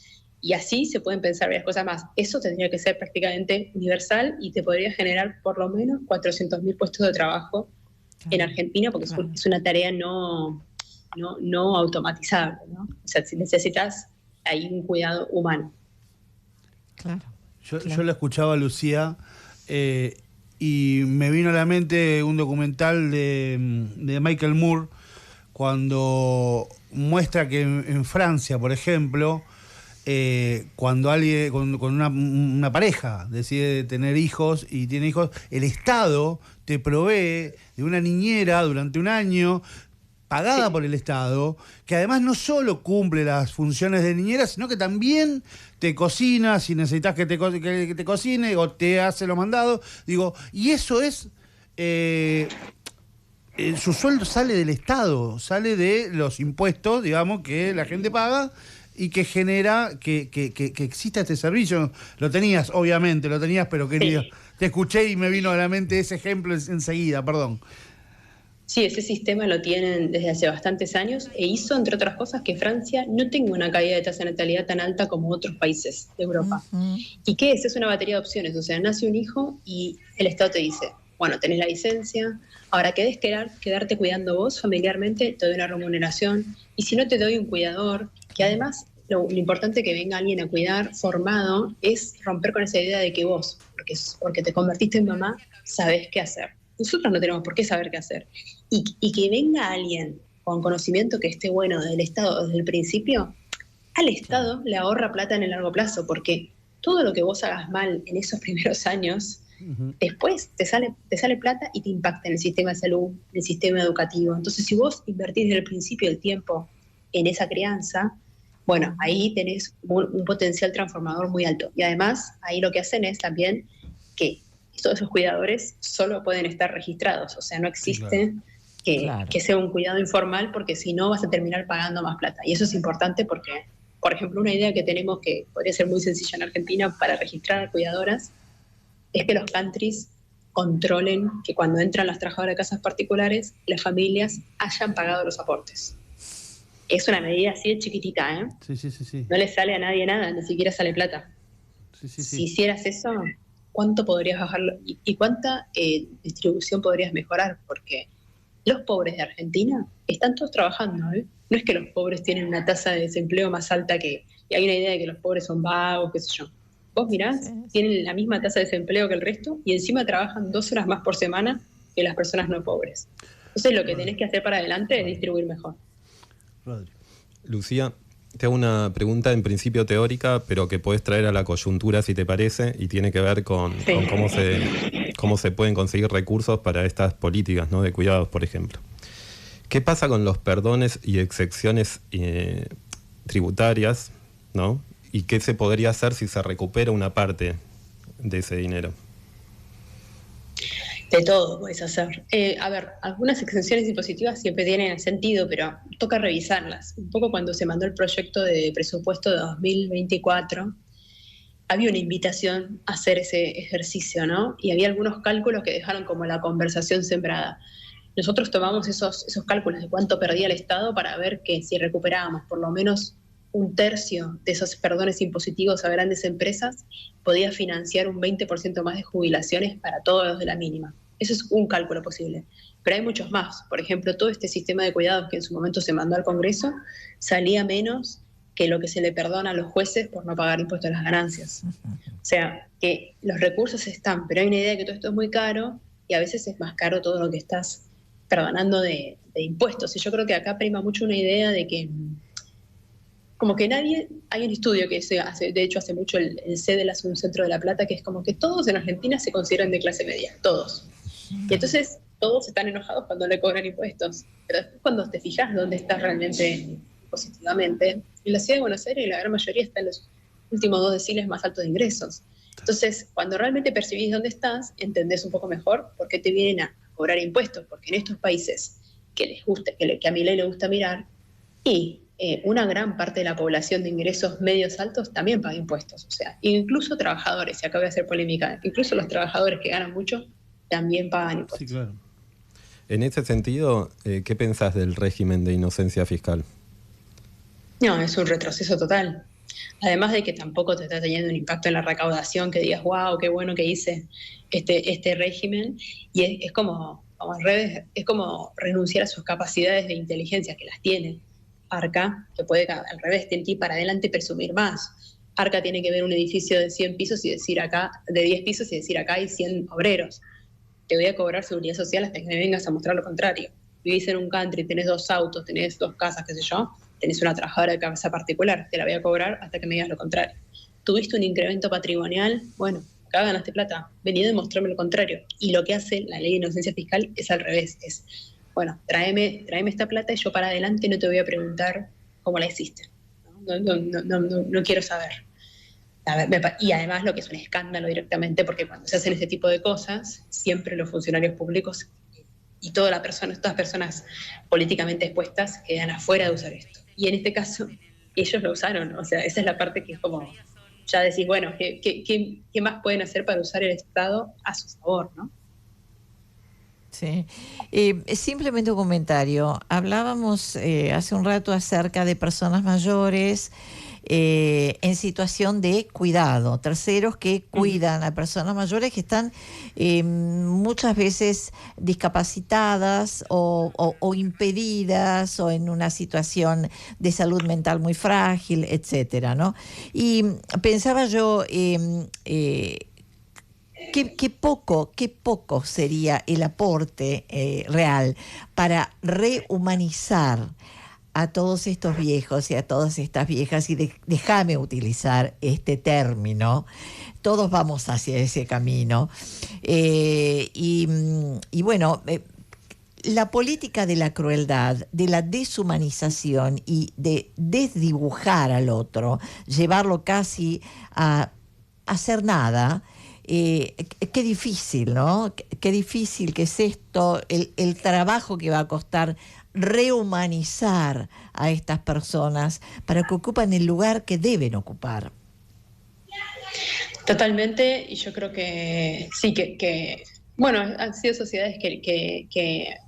Y así se pueden pensar varias cosas más. Eso tendría que ser prácticamente universal y te podría generar por lo menos 400.000 puestos de trabajo en Argentina, porque es una tarea no automatizable, ¿no? O sea, si necesitas ahí un cuidado humano. Claro. Yo lo escuchaba a Lucía y me vino a la mente un documental de Michael Moore cuando muestra que en Francia, por ejemplo, cuando alguien con una pareja decide tener hijos y tiene hijos, el Estado te provee de una niñera durante un año pagada por el Estado, que además no solo cumple las funciones de niñera, sino que también te cocina si necesitas que te cocine, o te hace los mandados. Digo, y eso es su sueldo sale del Estado, sale de los impuestos, digamos, que la gente paga y que genera que exista este servicio. Lo tenías, pero quería, te escuché y me vino a la mente ese ejemplo enseguida, perdón. Sí, ese sistema lo tienen desde hace bastantes años e hizo, entre otras cosas, que Francia no tenga una caída de tasa de natalidad tan alta como otros países de Europa. ¿Y qué es? Es una batería de opciones. O sea, nace un hijo y el Estado te dice, bueno, tenés la licencia, ahora querés quedarte cuidando vos familiarmente, te doy una remuneración, y si no te doy un cuidador, que además lo importante que venga alguien a cuidar formado es romper con esa idea de que vos, porque te convertiste en mamá, sabés qué hacer. Nosotros no tenemos por qué saber qué hacer. Y que venga alguien con conocimiento que esté bueno del Estado desde el principio, al Estado le ahorra plata en el largo plazo, porque todo lo que vos hagas mal en esos primeros años, después te sale plata y te impacta en el sistema de salud, en el sistema educativo. Entonces, si vos invertís desde el principio del tiempo en esa crianza, bueno, ahí tenés un potencial transformador muy alto. Y además, ahí lo que hacen es también que todos esos cuidadores solo pueden estar registrados. O sea, no existe que sea un cuidado informal, porque si no vas a terminar pagando más plata. Y eso es importante porque, por ejemplo, una idea que tenemos que podría ser muy sencilla en Argentina para registrar a cuidadoras es que los countries controlen que cuando entran las trabajadoras de casas particulares, las familias hayan pagado los aportes. Es una medida así de chiquitita, ¿eh? Sí. No le sale a nadie nada, ni siquiera sale plata. Si hicieras eso, ¿cuánto podrías bajarlo? ¿Y cuánta distribución podrías mejorar? Porque Los pobres de Argentina están todos trabajando, ¿eh? No es que los pobres tienen una tasa de desempleo más alta y hay una idea de que los pobres son vagos, qué sé yo. Vos mirás, Sí. tienen la misma tasa de desempleo que el resto y encima trabajan 2 horas más por semana que las personas no pobres. Entonces lo que tenés que hacer para adelante es distribuir mejor. Rodri. Lucía, te hago una pregunta en principio teórica, pero que puedes traer a la coyuntura si te parece, y tiene que ver con Sí. cómo se pueden conseguir recursos para estas políticas, ¿no?, de cuidados, por ejemplo. ¿Qué pasa con los perdones y excepciones tributarias, ¿no? ¿Y qué se podría hacer si se recupera una parte de ese dinero? De todo puedes hacer. A ver, algunas exenciones impositivas siempre tienen sentido, pero toca revisarlas. Un poco cuando se mandó el proyecto de presupuesto de 2024, había una invitación a hacer ese ejercicio, ¿no? Y había algunos cálculos que dejaron como la conversación sembrada. Nosotros tomamos esos cálculos de cuánto perdía el Estado para ver que si recuperábamos por lo menos 1/3 de esos perdones impositivos a grandes empresas, podía financiar un 20% más de jubilaciones para todos los de la mínima. Eso es un cálculo posible. Pero hay muchos más. Por ejemplo, todo este sistema de cuidados que en su momento se mandó al Congreso salía menos que lo que se le perdona a los jueces por no pagar impuestos a las ganancias. O sea, que los recursos están, pero hay una idea de que todo esto es muy caro y a veces es más caro todo lo que estás perdonando de impuestos. Y yo creo que acá prima mucho una idea de que como que nadie, hay un estudio que se hace, de hecho hace mucho el CEDEL hace un centro de La Plata, que es como que todos en Argentina se consideran de clase media, todos. Y entonces todos están enojados cuando le cobran impuestos. Pero después cuando te fijas dónde estás realmente positivamente, en la ciudad de Buenos Aires la gran mayoría está en los últimos 2 deciles más altos de ingresos. Entonces, cuando realmente percibís dónde estás, entendés un poco mejor por qué te vienen a cobrar impuestos, porque en estos países que les gusta, que a Milei le gusta mirar, y una gran parte de la población de ingresos medios altos también paga impuestos. O sea, incluso trabajadores, y acá voy a hacer polémica, incluso los trabajadores que ganan mucho también pagan impuestos. Sí, claro. En ese sentido, ¿qué pensás del régimen de inocencia fiscal? No, es un retroceso total. Además de que tampoco te está teniendo un impacto en la recaudación, que digas, wow, qué bueno que hice este régimen. Y es como al revés, es como renunciar a sus capacidades de inteligencia, que las tiene. Arca, que puede al revés, tiene que ir para adelante y presumir más. Arca tiene que ver un edificio de 100 pisos y decir acá, de 10 pisos y decir acá hay 100 obreros. Te voy a cobrar seguridad social hasta que me vengas a mostrar lo contrario. Vivís en un country, tenés 2 autos, tenés 2 casas, qué sé yo, tenés una trabajadora de cabeza particular, te la voy a cobrar hasta que me digas lo contrario. Tuviste un incremento patrimonial, bueno, acá ganaste plata, vení a demostrarme lo contrario. Y lo que hace la ley de inocencia fiscal es al revés, es, bueno, tráeme esta plata y yo para adelante no te voy a preguntar cómo la hiciste. No quiero saber. Y además lo que es un escándalo directamente, porque cuando se hacen este tipo de cosas, siempre los funcionarios públicos y todas las personas políticamente expuestas quedan afuera de usar esto. Y en este caso, ellos lo usaron. O sea, esa es la parte que es como, ya decís, bueno, ¿qué más pueden hacer para usar el Estado a su favor, no? Sí. Simplemente un comentario. Hablábamos hace un rato acerca de personas mayores en situación de cuidado, terceros que cuidan a personas mayores que están muchas veces discapacitadas o impedidas o en una situación de salud mental muy frágil, etcétera, ¿no? Y pensaba yo qué poco sería el aporte real para rehumanizar a todos estos viejos y a todas estas viejas, y déjame utilizar este término, todos vamos hacia ese camino. Y bueno, la política de la crueldad, de la deshumanización y de desdibujar al otro, llevarlo casi a hacer nada, qué difícil, ¿no? Qué difícil que es esto, el trabajo que va a costar rehumanizar a estas personas para que ocupen el lugar que deben ocupar. Totalmente, y yo creo que sí, que bueno, han sido sociedades que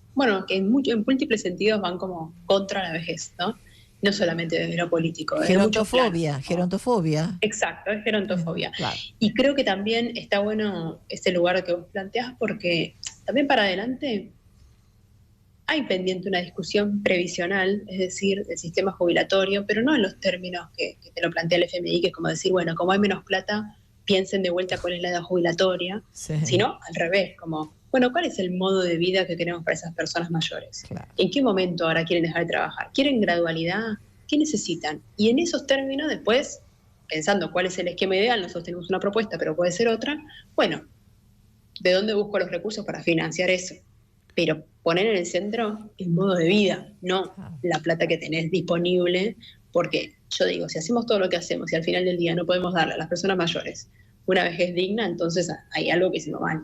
en múltiples sentidos van como contra la vejez, ¿no? No solamente desde lo político. Gerontofobia. Exacto, es gerontofobia. Claro. Y creo que también está bueno este lugar que vos planteás, porque también para adelante hay pendiente una discusión previsional, es decir, del sistema jubilatorio, pero no en los términos que te lo plantea el FMI, que es como decir, bueno, como hay menos plata, piensen de vuelta cuál es la edad jubilatoria, sino al revés, como, bueno, ¿cuál es el modo de vida que queremos para esas personas mayores? Claro. ¿En qué momento ahora quieren dejar de trabajar? ¿Quieren gradualidad? ¿Qué necesitan? Y en esos términos, después, pensando cuál es el esquema ideal, nosotros tenemos una propuesta, pero puede ser otra, bueno, ¿de dónde busco los recursos para financiar eso? Pero poner en el centro el modo de vida, no la plata que tenés disponible, porque yo digo, si hacemos todo lo que hacemos y al final del día no podemos darle a las personas mayores una vejez digna, entonces hay algo que hicimos mal.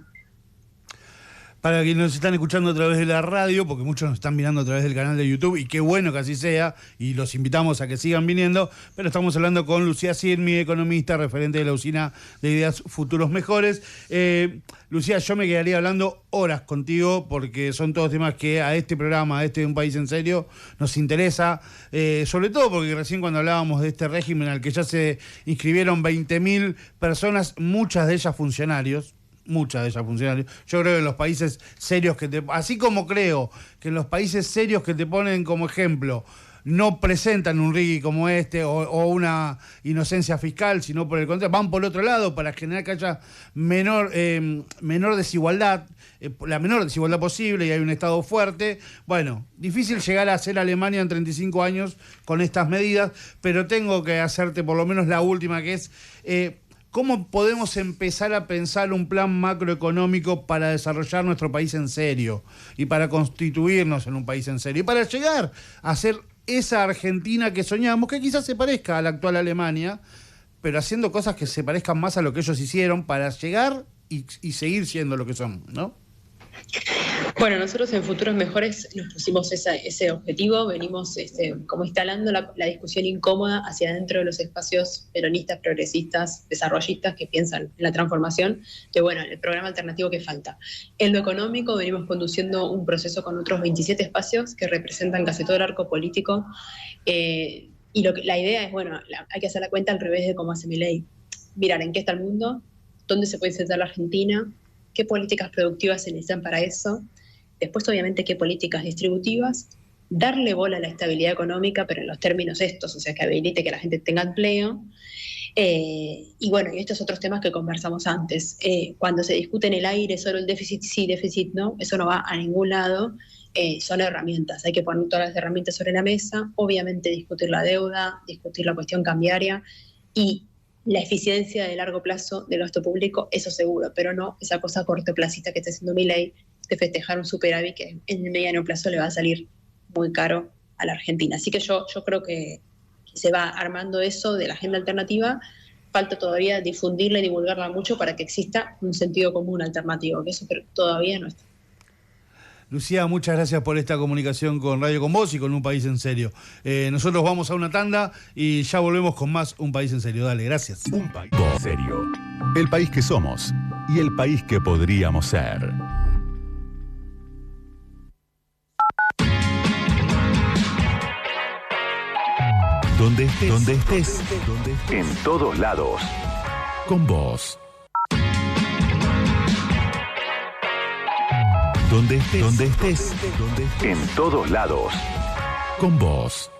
Para quienes nos están escuchando a través de la radio, porque muchos nos están mirando a través del canal de YouTube, y qué bueno que así sea, y los invitamos a que sigan viniendo, pero estamos hablando con Lucía Sirmi, economista, referente de la Usina de Ideas Futuros Mejores. Lucía, yo me quedaría hablando horas contigo, porque son todos temas que a este programa, a este Un País en Serio, nos interesa, sobre todo porque recién cuando hablábamos de este régimen al que ya se inscribieron 20.000 personas, muchas de ellas funcionarios. Yo creo que en los países serios así como creo que en los países serios que te ponen como ejemplo no presentan un RIGI como este o una inocencia fiscal, sino por el contrario, van por otro lado para generar que haya menor desigualdad, la menor desigualdad posible, y hay un Estado fuerte. Bueno, difícil llegar a ser Alemania en 35 años con estas medidas, pero tengo que hacerte por lo menos la última, que es... ¿cómo podemos empezar a pensar un plan macroeconómico para desarrollar nuestro país en serio y para constituirnos en un país en serio y para llegar a ser esa Argentina que soñamos, que quizás se parezca a la actual Alemania, pero haciendo cosas que se parezcan más a lo que ellos hicieron para llegar y seguir siendo lo que son, ¿no? Bueno, nosotros en Futuros Mejores nos pusimos ese objetivo, venimos como instalando la discusión incómoda hacia adentro de los espacios peronistas, progresistas, desarrollistas que piensan en la transformación, de bueno, el programa alternativo que falta. En lo económico venimos conduciendo un proceso con otros 27 espacios que representan casi todo el arco político, y la idea es, bueno, hay que hacer la cuenta al revés de cómo hace Milei. Mirar en qué está el mundo, dónde se puede insertar la Argentina, qué políticas productivas se necesitan para eso. Después, obviamente, qué políticas distributivas, darle bola a la estabilidad económica, pero en los términos estos, o sea, que habilite que la gente tenga empleo. Y bueno, y estos otros temas que conversamos antes. Cuando se discute en el aire solo el déficit sí, déficit no, eso no va a ningún lado. Son herramientas, hay que poner todas las herramientas sobre la mesa, obviamente discutir la deuda, discutir la cuestión cambiaria y la eficiencia de largo plazo del gasto público, eso seguro, pero no esa cosa cortoplacista que está haciendo Milei de festejar un superávit que en el mediano plazo le va a salir muy caro a la Argentina. Así que yo creo que se va armando eso de la agenda alternativa. Falta todavía difundirla y divulgarla mucho para que exista un sentido común alternativo, que eso todavía no está. Lucía, muchas gracias por esta comunicación con Radio Con Vos y con Un País en Serio. Nosotros vamos a una tanda y ya volvemos con más Un País en Serio. Dale, gracias. Un país en serio. El país que somos y el país que podríamos ser. Donde estés, en todos lados. Con vos. Donde estés, en todos lados. Con vos.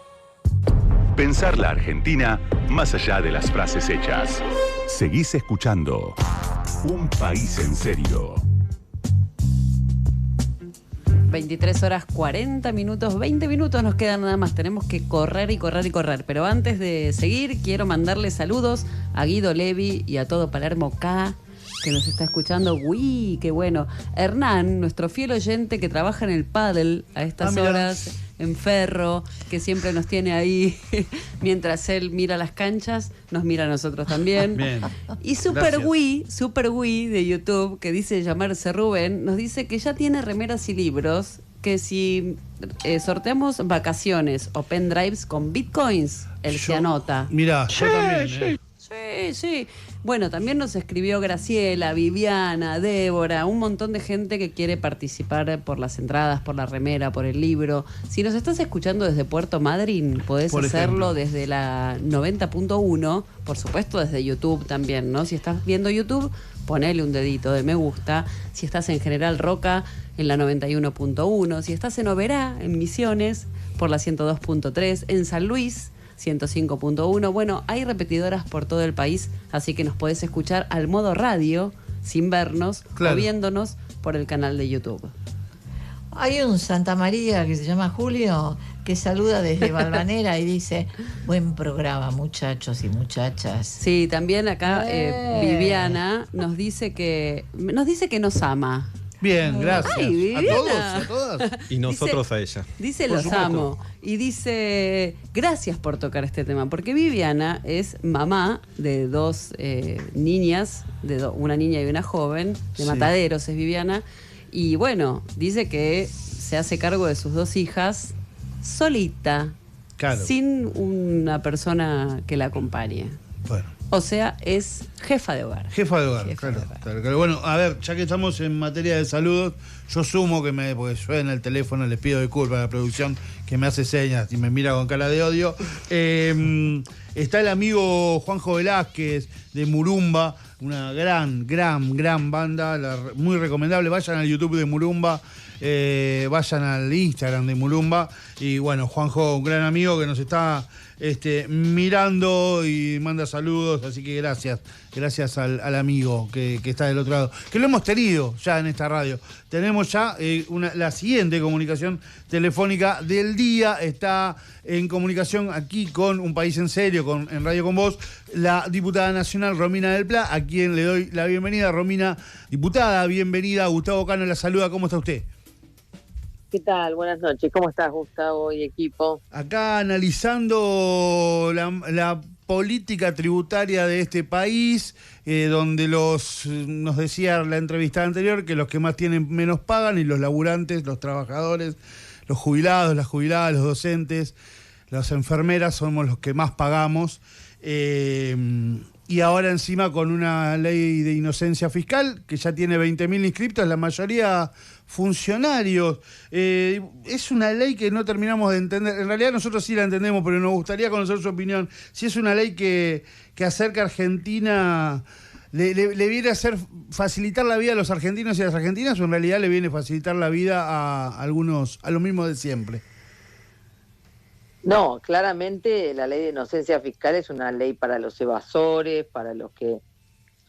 Pensar la Argentina más allá de las frases hechas. Seguís escuchando Un País en Serio. 23 horas 40 minutos, 20 minutos nos quedan nada más. Tenemos que correr y correr y correr. Pero antes de seguir, quiero mandarle saludos a Guido Levi y a todo Palermo K, que nos está escuchando. ¡Uy, qué bueno! Hernán, nuestro fiel oyente que trabaja en el pádel a estas horas, en Ferro, que siempre nos tiene ahí mientras él mira las canchas, nos mira a nosotros también. Bien. Y Super Wii de YouTube, que dice llamarse Rubén, nos dice que ya tiene remeras y libros, que si sorteamos vacaciones o pendrives con bitcoins, él se anota. Mirá, yo también. Sí, Sí, sí. Bueno, también nos escribió Graciela, Viviana, Débora, un montón de gente que quiere participar por las entradas, por la remera, por el libro. Si nos estás escuchando desde Puerto Madryn, podés Por hacerlo ejemplo. desde la 90.1, por supuesto desde YouTube también, ¿no? Si estás viendo YouTube, ponele un dedito de me gusta. Si estás en General Roca, en la 91.1. Si estás en Oberá, en Misiones, por la 102.3. En San Luis, 105.1. Bueno, hay repetidoras por todo el país, así que nos podés escuchar al modo radio, sin vernos, Claro. o viéndonos por el canal de YouTube. Hay un Santa María que se llama Julio que saluda desde Valvanera y dice: buen programa, muchachos y muchachas. Sí, también acá Viviana nos dice que nos ama. Bien, gracias. Ay, a Viviana. todos, a todas. Y nosotros a ella. Dice Por los supuesto. amo. Y dice gracias por tocar este tema. Porque Viviana es mamá de dos niñas, una niña y una joven, de Sí. Mataderos es Viviana. Y bueno, dice que se hace cargo de sus dos hijas solita, Claro. sin una persona que la acompañe. Bueno. O sea, es jefa de hogar. Jefa de hogar, Jefa claro, de hogar. claro. Bueno, a ver, ya que estamos en materia de saludos, yo sumo porque suena el teléfono, les pido disculpas a la producción que me hace señas y me mira con cara de odio. Está el amigo Juanjo Velázquez de Murumba, una gran banda, muy recomendable. Vayan al YouTube de Murumba, vayan al Instagram de Murumba. Y bueno, Juanjo, un gran amigo que nos está mirando y manda saludos, así que gracias al amigo que está del otro lado, que lo hemos tenido ya en esta radio. Tenemos ya la siguiente comunicación telefónica del día, está en comunicación aquí con Un País en Serio, en Radio Con Vos, la diputada nacional Romina del Pla, a quien le doy la bienvenida. Romina, diputada, bienvenida. Gustavo Cano la saluda, ¿cómo está usted? ¿Qué tal? Buenas noches. ¿Cómo estás, Gustavo y equipo? Acá analizando la política tributaria de este país, donde nos decía la entrevistada anterior que los que más tienen menos pagan, y los laburantes, los trabajadores, los jubilados, las jubiladas, los docentes, las enfermeras somos los que más pagamos. Y ahora encima con una ley de inocencia fiscal que ya tiene 20.000 inscriptos, la mayoría funcionarios. Es una ley que no terminamos de entender. En realidad nosotros sí la entendemos, pero nos gustaría conocer su opinión. Si es una ley que acerca a Argentina, le viene a facilitar la vida a los argentinos y a las argentinas, o en realidad le viene a facilitar la vida a los mismos de siempre. No, claramente la ley de inocencia fiscal es una ley para los evasores, para los que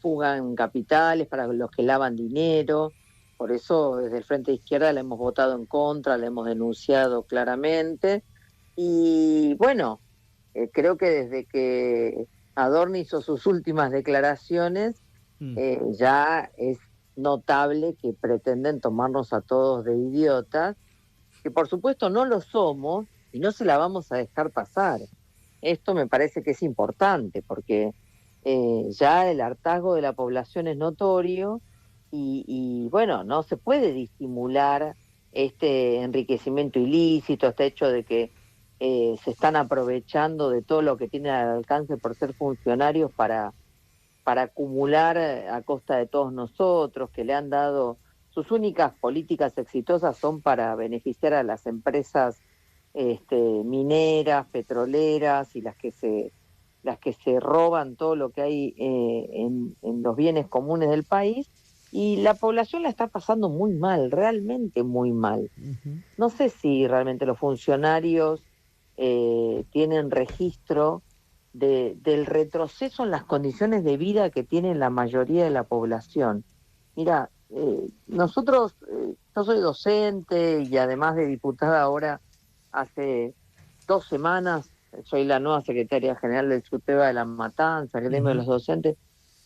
fugan capitales, para los que lavan dinero. Por eso desde el Frente de Izquierda la hemos votado en contra, la hemos denunciado claramente. Y bueno, creo que desde que Adorno hizo sus últimas declaraciones, ya es notable que pretenden tomarnos a todos de idiotas, que por supuesto no lo somos, y no se la vamos a dejar pasar. Esto me parece que es importante, porque ya el hartazgo de la población es notorio, y bueno, no se puede disimular este enriquecimiento ilícito, este hecho de que se están aprovechando de todo lo que tienen al alcance por ser funcionarios para acumular a costa de todos nosotros, que le han dado, sus únicas políticas exitosas son para beneficiar a las empresas mineras, petroleras, y las que se roban todo lo que hay en los bienes comunes del país, y la población la está pasando muy mal, realmente muy mal. No sé si realmente los funcionarios tienen registro del retroceso en las condiciones de vida que tiene la mayoría de la población. Mira, nosotros, yo soy docente y además de diputada ahora, hace 2 semanas, soy la nueva secretaria general del SUTEBA de La Matanza, gremio de los docentes,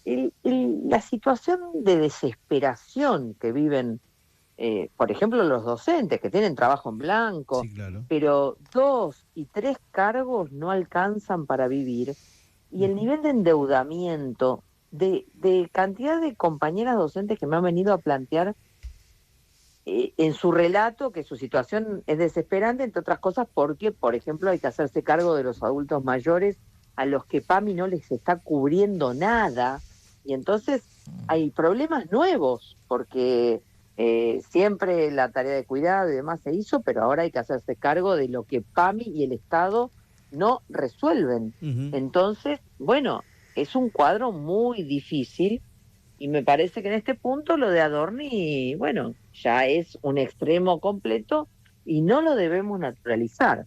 y la situación de desesperación que viven, por ejemplo, los docentes que tienen trabajo en blanco, Sí, claro. pero 2 y 3 cargos no alcanzan para vivir, y el nivel de endeudamiento de cantidad de compañeras docentes que me han venido a plantear en su relato que su situación es desesperante, entre otras cosas porque, por ejemplo, hay que hacerse cargo de los adultos mayores a los que PAMI no les está cubriendo nada, y entonces hay problemas nuevos, porque siempre la tarea de cuidado y demás se hizo, pero ahora hay que hacerse cargo de lo que PAMI y el Estado no resuelven. Entonces, bueno, es un cuadro muy difícil, y me parece que en este punto lo de Adorni, bueno, ya es un extremo completo y no lo debemos naturalizar.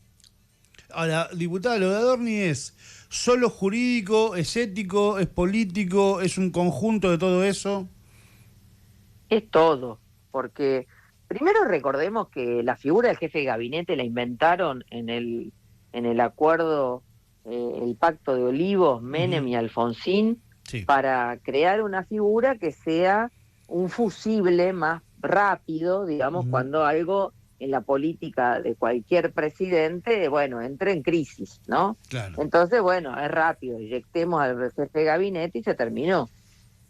Ahora, diputada, lo de Adorni es solo jurídico, es ético, es político, es un conjunto de todo eso. Es todo, porque primero recordemos que la figura del jefe de gabinete la inventaron en el acuerdo, el pacto de Olivos, Menem y Alfonsín, Sí. para crear una figura que sea un fusible más rápido, digamos, cuando algo en la política de cualquier presidente, bueno, entre en crisis, ¿no? Claro. Entonces, bueno, es rápido, inyectemos al jefe de gabinete y se terminó.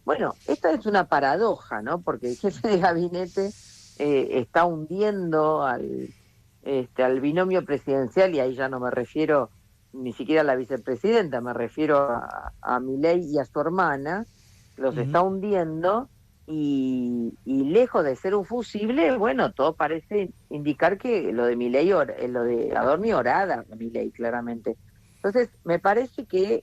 Bueno, esta es una paradoja, ¿no? Porque el jefe de gabinete está hundiendo al binomio presidencial, y ahí ya no me refiero ni siquiera a la vicepresidenta, me refiero a Milei y a su hermana, los está hundiendo, y lejos de ser un fusible, bueno, todo parece indicar que lo de Milei, lo de Adorni orada a Milei, claramente. Entonces, me parece que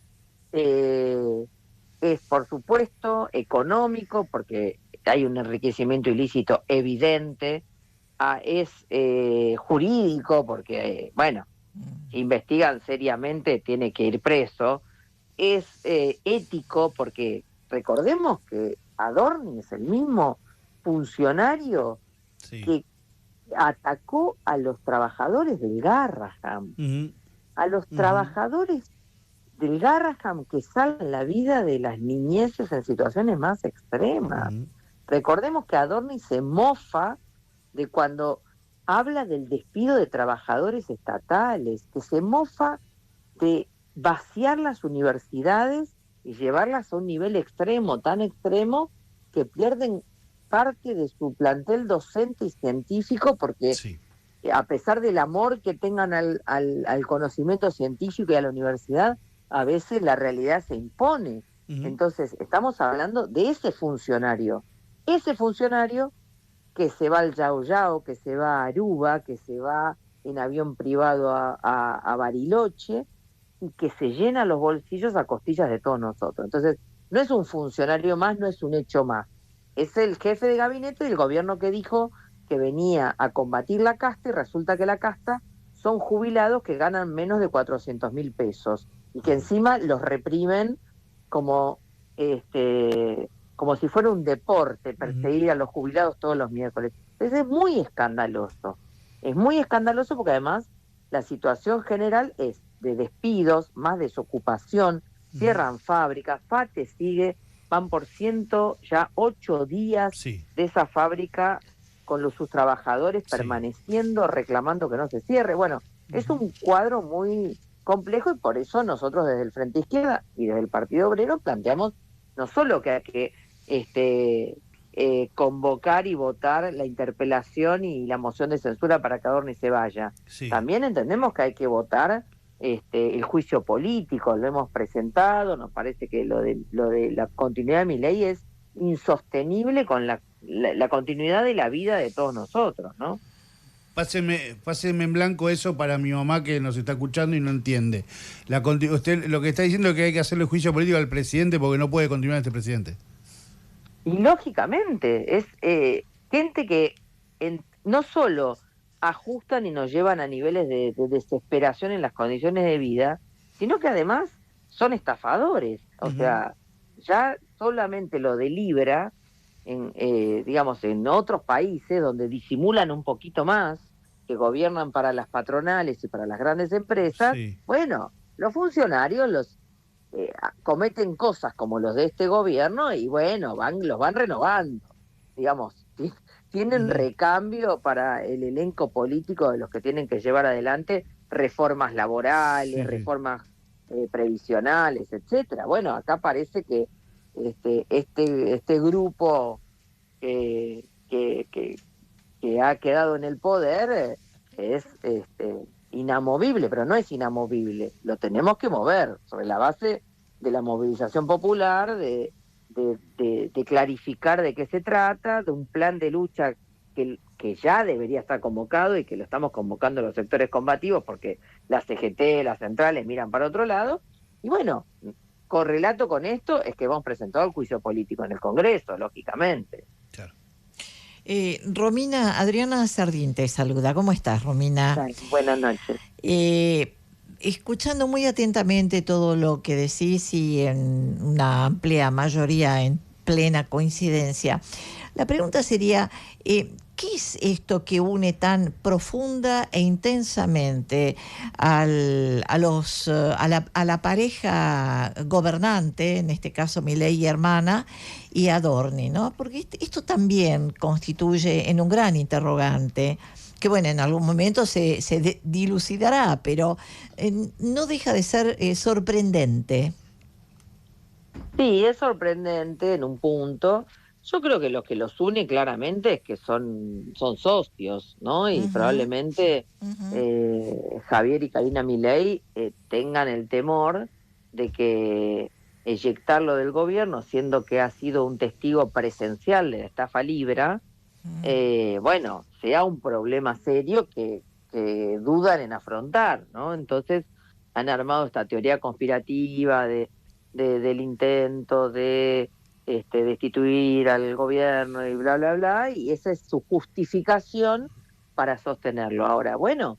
es, por supuesto, económico, porque hay un enriquecimiento ilícito evidente, es jurídico, porque, bueno, investigan seriamente, tiene que ir preso, es ético, porque recordemos que Adorni es el mismo funcionario que atacó a los trabajadores del Garraham, a los trabajadores del Garraham que salvan la vida de las niñeces en situaciones más extremas. Recordemos que Adorni se mofa de cuando habla del despido de trabajadores estatales, que se mofa de vaciar las universidades y llevarlas a un nivel extremo, tan extremo que pierden parte de su plantel docente y científico, porque a pesar del amor que tengan al conocimiento científico y a la universidad, a veces la realidad se impone. Entonces, estamos hablando de ese funcionario que se va al Yao Yao, que se va a Aruba, que se va en avión privado a Bariloche, y que se llena los bolsillos a costillas de todos nosotros. Entonces, no es un funcionario más, no es un hecho más. Es el jefe de gabinete del gobierno que dijo que venía a combatir la casta, y resulta que la casta son jubilados que ganan menos de 400.000 pesos y que encima los reprimen como si fuera un deporte, perseguir a los jubilados todos los miércoles. Entonces es muy escandaloso porque además la situación general es de despidos, más desocupación, cierran fábricas, FATE sigue, van por 8 días de esa fábrica con sus trabajadores permaneciendo, reclamando que no se cierre. Bueno, es un cuadro muy complejo, y por eso nosotros desde el Frente Izquierda y desde el Partido Obrero planteamos no solo que hay que convocar y votar la interpelación y la moción de censura para que Adorni se vaya, también entendemos que hay que votar el juicio político. Lo hemos presentado, nos parece que lo de la continuidad de Milei es insostenible con la continuidad de la vida de todos nosotros, ¿no? Páseme en blanco eso para mi mamá, que nos está escuchando y no entiende. Usted lo que está diciendo es que hay que hacerle juicio político al presidente porque no puede continuar este presidente. Y lógicamente, es gente que no solo ajustan y nos llevan a niveles de desesperación en las condiciones de vida, sino que además son estafadores. O sea, ya solamente lo de Libra, en otros países donde disimulan un poquito más, que gobiernan para las patronales y para las grandes empresas, bueno, los funcionarios cometen cosas como los de este gobierno, y bueno, los van renovando, digamos, tienen recambio para el elenco político de los que tienen que llevar adelante reformas laborales, reformas previsionales, etcétera. Bueno, acá parece que este grupo que ha quedado en el poder es inamovible, pero no es inamovible, lo tenemos que mover sobre la base de la movilización popular, de clarificar de qué se trata, de un plan de lucha que ya debería estar convocado y que lo estamos convocando los sectores combativos porque la CGT, las centrales miran para otro lado. Y bueno, correlato con esto es que hemos presentado el juicio político en el Congreso, lógicamente. Claro. Romina, Adriana Sardín te saluda. ¿Cómo estás, Romina? Ay, buenas noches. Escuchando muy atentamente todo lo que decís y en una amplia mayoría, en plena coincidencia, la pregunta sería, ¿qué es esto que une tan profunda e intensamente a la pareja gobernante, en este caso Milei y Hermana, y Adorni, ¿no? Porque esto también constituye en un gran interrogante, que bueno, en algún momento se dilucidará, pero no deja de ser sorprendente. Sí, es sorprendente en un punto. Yo creo que lo que los une claramente es que son socios, ¿no? Y probablemente Javier y Karina Milei tengan el temor de que eyectarlo del gobierno, siendo que ha sido un testigo presencial de la estafa Libra, bueno, sea un problema serio que dudan en afrontar, ¿no? Entonces han armado esta teoría conspirativa del intento de destituir al gobierno y bla, bla, bla, y esa es su justificación para sostenerlo. Ahora, bueno,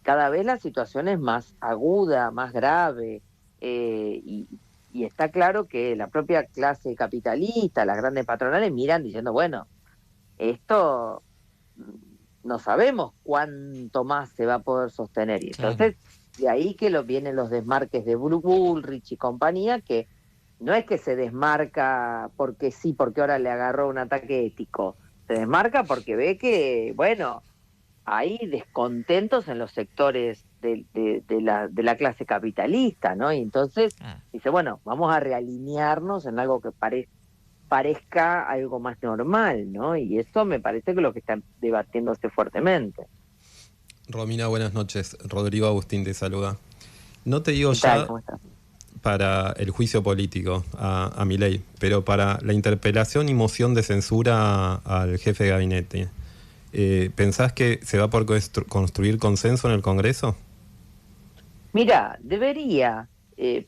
cada vez la situación es más aguda, más grave, y está claro que la propia clase capitalista, las grandes patronales miran diciendo, bueno, esto no sabemos cuánto más se va a poder sostener. Y entonces, de ahí que vienen los desmarques de Bullrich y compañía, que no es que se desmarca porque sí, porque ahora le agarró un ataque ético. Se desmarca porque ve que, bueno, hay descontentos en los sectores de la clase capitalista, ¿no? Y entonces dice, bueno, vamos a realinearnos en algo que parezca algo más normal, ¿no? Y eso me parece que es lo que está debatiéndose fuertemente. Romina, buenas noches. Rodrigo Agustín te saluda. No te digo ya para el juicio político a Milei, pero para la interpelación y moción de censura al jefe de gabinete. ¿Pensás que se va por construir consenso en el Congreso? Mira, debería,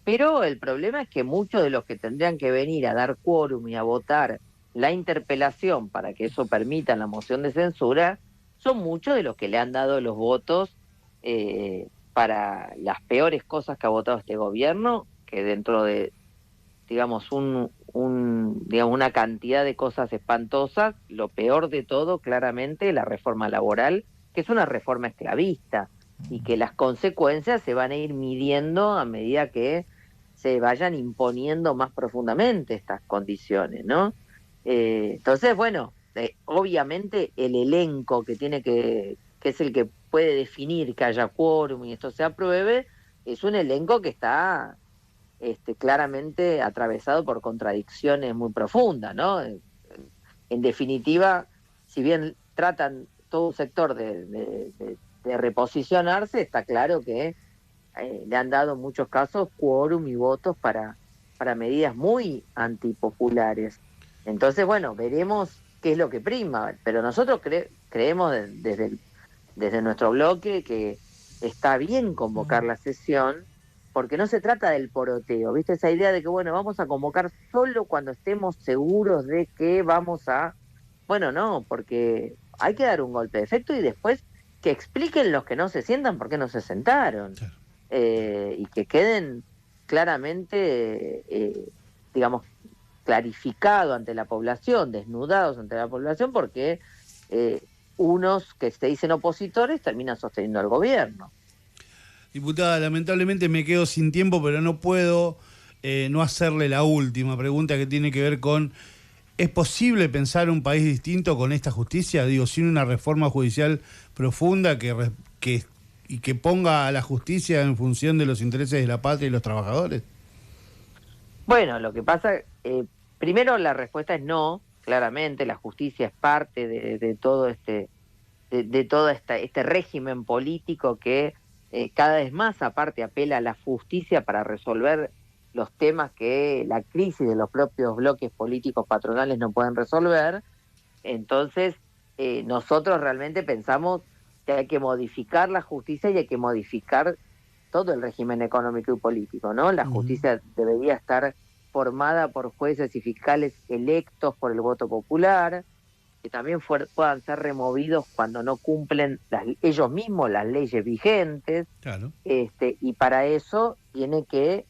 pero el problema es que muchos de los que tendrían que venir a dar quórum y a votar la interpelación para que eso permita la moción de censura son muchos de los que le han dado los votos para las peores cosas que ha votado este gobierno, que dentro de, digamos, una cantidad de cosas espantosas, lo peor de todo, claramente, la reforma laboral, que es una reforma esclavista, y que las consecuencias se van a ir midiendo a medida que se vayan imponiendo más profundamente estas condiciones, ¿no? Entonces, bueno, obviamente el elenco que es el que puede definir que haya quórum y esto se apruebe, es un elenco que está claramente atravesado por contradicciones muy profundas, ¿no? En definitiva, si bien tratan todo un sector de reposicionarse, está claro que le han dado en muchos casos quórum y votos para medidas muy antipopulares. Entonces, bueno, veremos qué es lo que prima, pero nosotros creemos desde nuestro bloque que está bien convocar la sesión, porque no se trata del poroteo, ¿viste? Esa idea de que, bueno, vamos a convocar solo cuando estemos seguros de que vamos a... Bueno, no, porque hay que dar un golpe de efecto y después que expliquen los que no se sientan por qué no se sentaron. Claro. Y que queden claramente, digamos, clarificado ante la población, desnudados ante la población, porque unos que se dicen opositores terminan sosteniendo al gobierno. Diputada, lamentablemente me quedo sin tiempo, pero no puedo no hacerle la última pregunta que tiene que ver con: ¿es posible pensar un país distinto con esta justicia? Digo, sin una reforma judicial profunda que ponga a la justicia en función de los intereses de la patria y los trabajadores. Bueno, lo que pasa, primero la respuesta es no, claramente, la justicia es parte de todo este de todo este régimen político que cada vez más aparte apela a la justicia para resolver los temas que la crisis de los propios bloques políticos patronales no pueden resolver. Entonces, nosotros realmente pensamos que hay que modificar la justicia y hay que modificar todo el régimen económico y político, ¿no? La justicia debería estar formada por jueces y fiscales electos por el voto popular, que también puedan ser removidos cuando no cumplen ellos mismos las leyes vigentes. Claro. Y para eso tiene que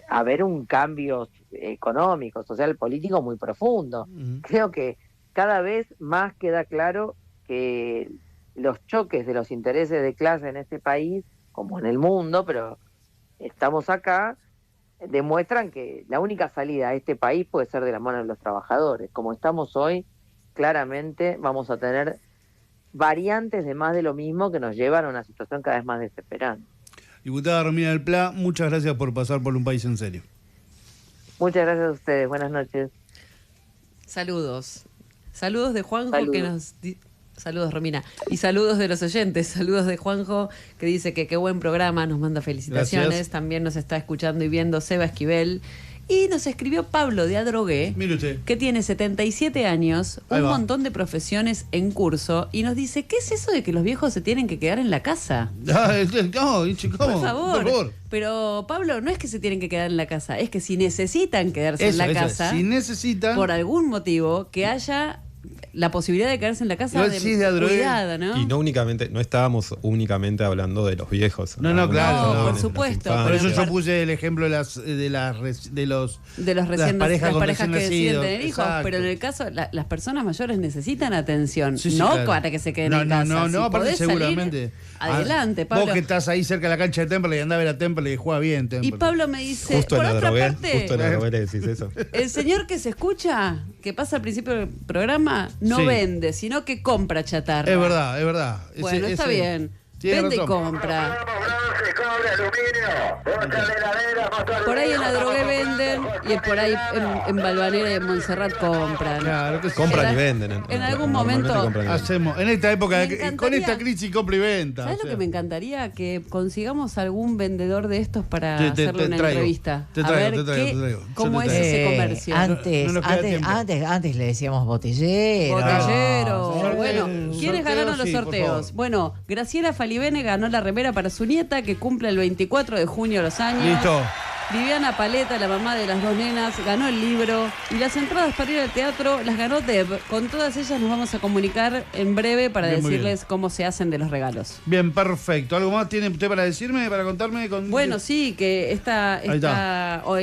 haber un cambio económico, social, político muy profundo. Creo que cada vez más queda claro que los choques de los intereses de clase en este país, como en el mundo, pero estamos acá, demuestran que la única salida a este país puede ser de la mano de los trabajadores. Como estamos hoy, claramente vamos a tener variantes de más de lo mismo que nos llevan a una situación cada vez más desesperante. Diputada Romina del Pla, muchas gracias por pasar por Un País en Serio. Muchas gracias a ustedes, buenas noches. Saludos. Saludos de Juanjo Saludos. que nos... Saludos, Romina. Y saludos de los oyentes. Saludos de Juanjo, que dice que qué buen programa, nos manda felicitaciones. Gracias. También nos está escuchando y viendo Seba Esquivel. Y nos escribió Pablo de Adrogué, Mire usted. que tiene 77 años, Ahí un va. montón de profesiones en curso, y nos dice, ¿qué es eso de que los viejos se tienen que quedar en la casa? No, ¿cómo? Por favor. Pero, Pablo, no es que se tienen que quedar en la casa, es que si necesitan quedarse en la casa, Si necesitan... por algún motivo, que haya la posibilidad de quedarse en la casa Igual sí, de Adrogué. cuidada, ¿no? Y no estábamos únicamente hablando de los viejos. No, Hablábamos claro, de los no, jóvenes, por de supuesto, las Por eso infancias. yo puse el ejemplo de las Las parejas con que recién deciden nacidos. tener hijos, Exacto. pero en el caso, las personas mayores necesitan atención, Sí, sí, no claro. para que se queden No, en no, casa. no, Si aparte podés salir, seguramente. adelante, Ah, Pablo. Vos que estás ahí cerca de la cancha de Temperley, andá a ver a Temperley y juega bien Temperley. Y Pablo me dice, Justo por en la otra drogué, parte, justo en la drogué le decís eso. el señor que se escucha, que pasa al principio del programa, no Sí. vende, sino que compra chatarra. Es verdad, es verdad. Bueno, está bien. Tiene Vende y razón. compra. Por ahí en la drogué venden y por ahí en Balvanera y en Montserrat compran. Claro que sí. Compran y venden. En algún Normalmente momento compran y venden. Hacemos, en esta época, Me con encantaría- esta crisis compra y venta. ¿Sabes o lo sea. que me encantaría? Que consigamos algún vendedor de estos para Te hacerle una traigo. entrevista. Te A traigo, ver te traigo, qué- te traigo. cómo Yo es te ese traigo. comercio. No nos queda tiempo. Antes le decíamos botellero. Botellero. Sorteo, Bueno, sorteo, ¿quiénes ganaron los sí, por sorteos? favor. Bueno, Graciela Falivene ganó la remera para su nieta, que cumple el 24 de junio los años. Listo. Viviana Paleta, la mamá de las dos nenas, ganó el libro. Y las entradas para ir al teatro las ganó Deb. Con todas ellas nos vamos a comunicar en breve para Bien, muy decirles cómo se hacen de los regalos. Bien, perfecto. ¿Algo más tiene usted para decirme, para contarme? Bueno, sí, que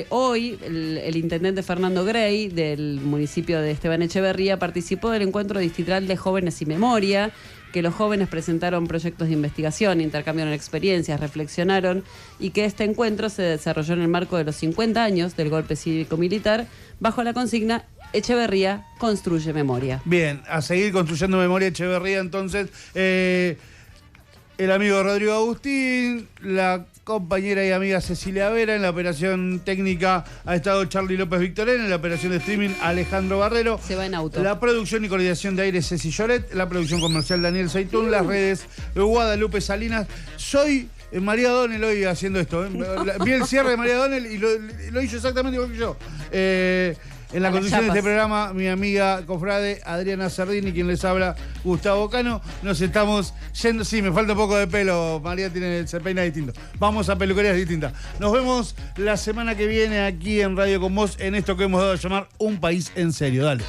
hoy el intendente Fernando Grey del municipio de Esteban Echeverría participó del encuentro distrital de jóvenes y memoria, que los jóvenes presentaron proyectos de investigación, intercambiaron experiencias, reflexionaron, y que este encuentro se desarrolló en el marco de los 50 años del golpe cívico-militar bajo la consigna Echeverría construye memoria. Bien, a seguir construyendo memoria Echeverría, entonces. El amigo Rodrigo Agustín, la compañera y amiga Cecilia Vera, en la operación técnica ha estado Charlie López Victorén, en la operación de streaming Alejandro Barrero. Se va en auto. La producción y coordinación de aire Ceci Lloret, la producción comercial Daniel Seitún, las redes Guadalupe Salinas. Soy María Donel hoy haciendo esto. Vi el cierre de María Donel y lo hizo exactamente igual que yo. En la A las conducción de chapas. este programa, mi amiga cofrade Adriana Sardini, quien les habla, Gustavo Cano. Nos estamos yendo. Sí, me falta un poco de pelo. María se peina distinto. Vamos a peluquerías distintas. Nos vemos la semana que viene aquí en Radio Con Vos, en esto que hemos dado a llamar Un País en Serio. Dale.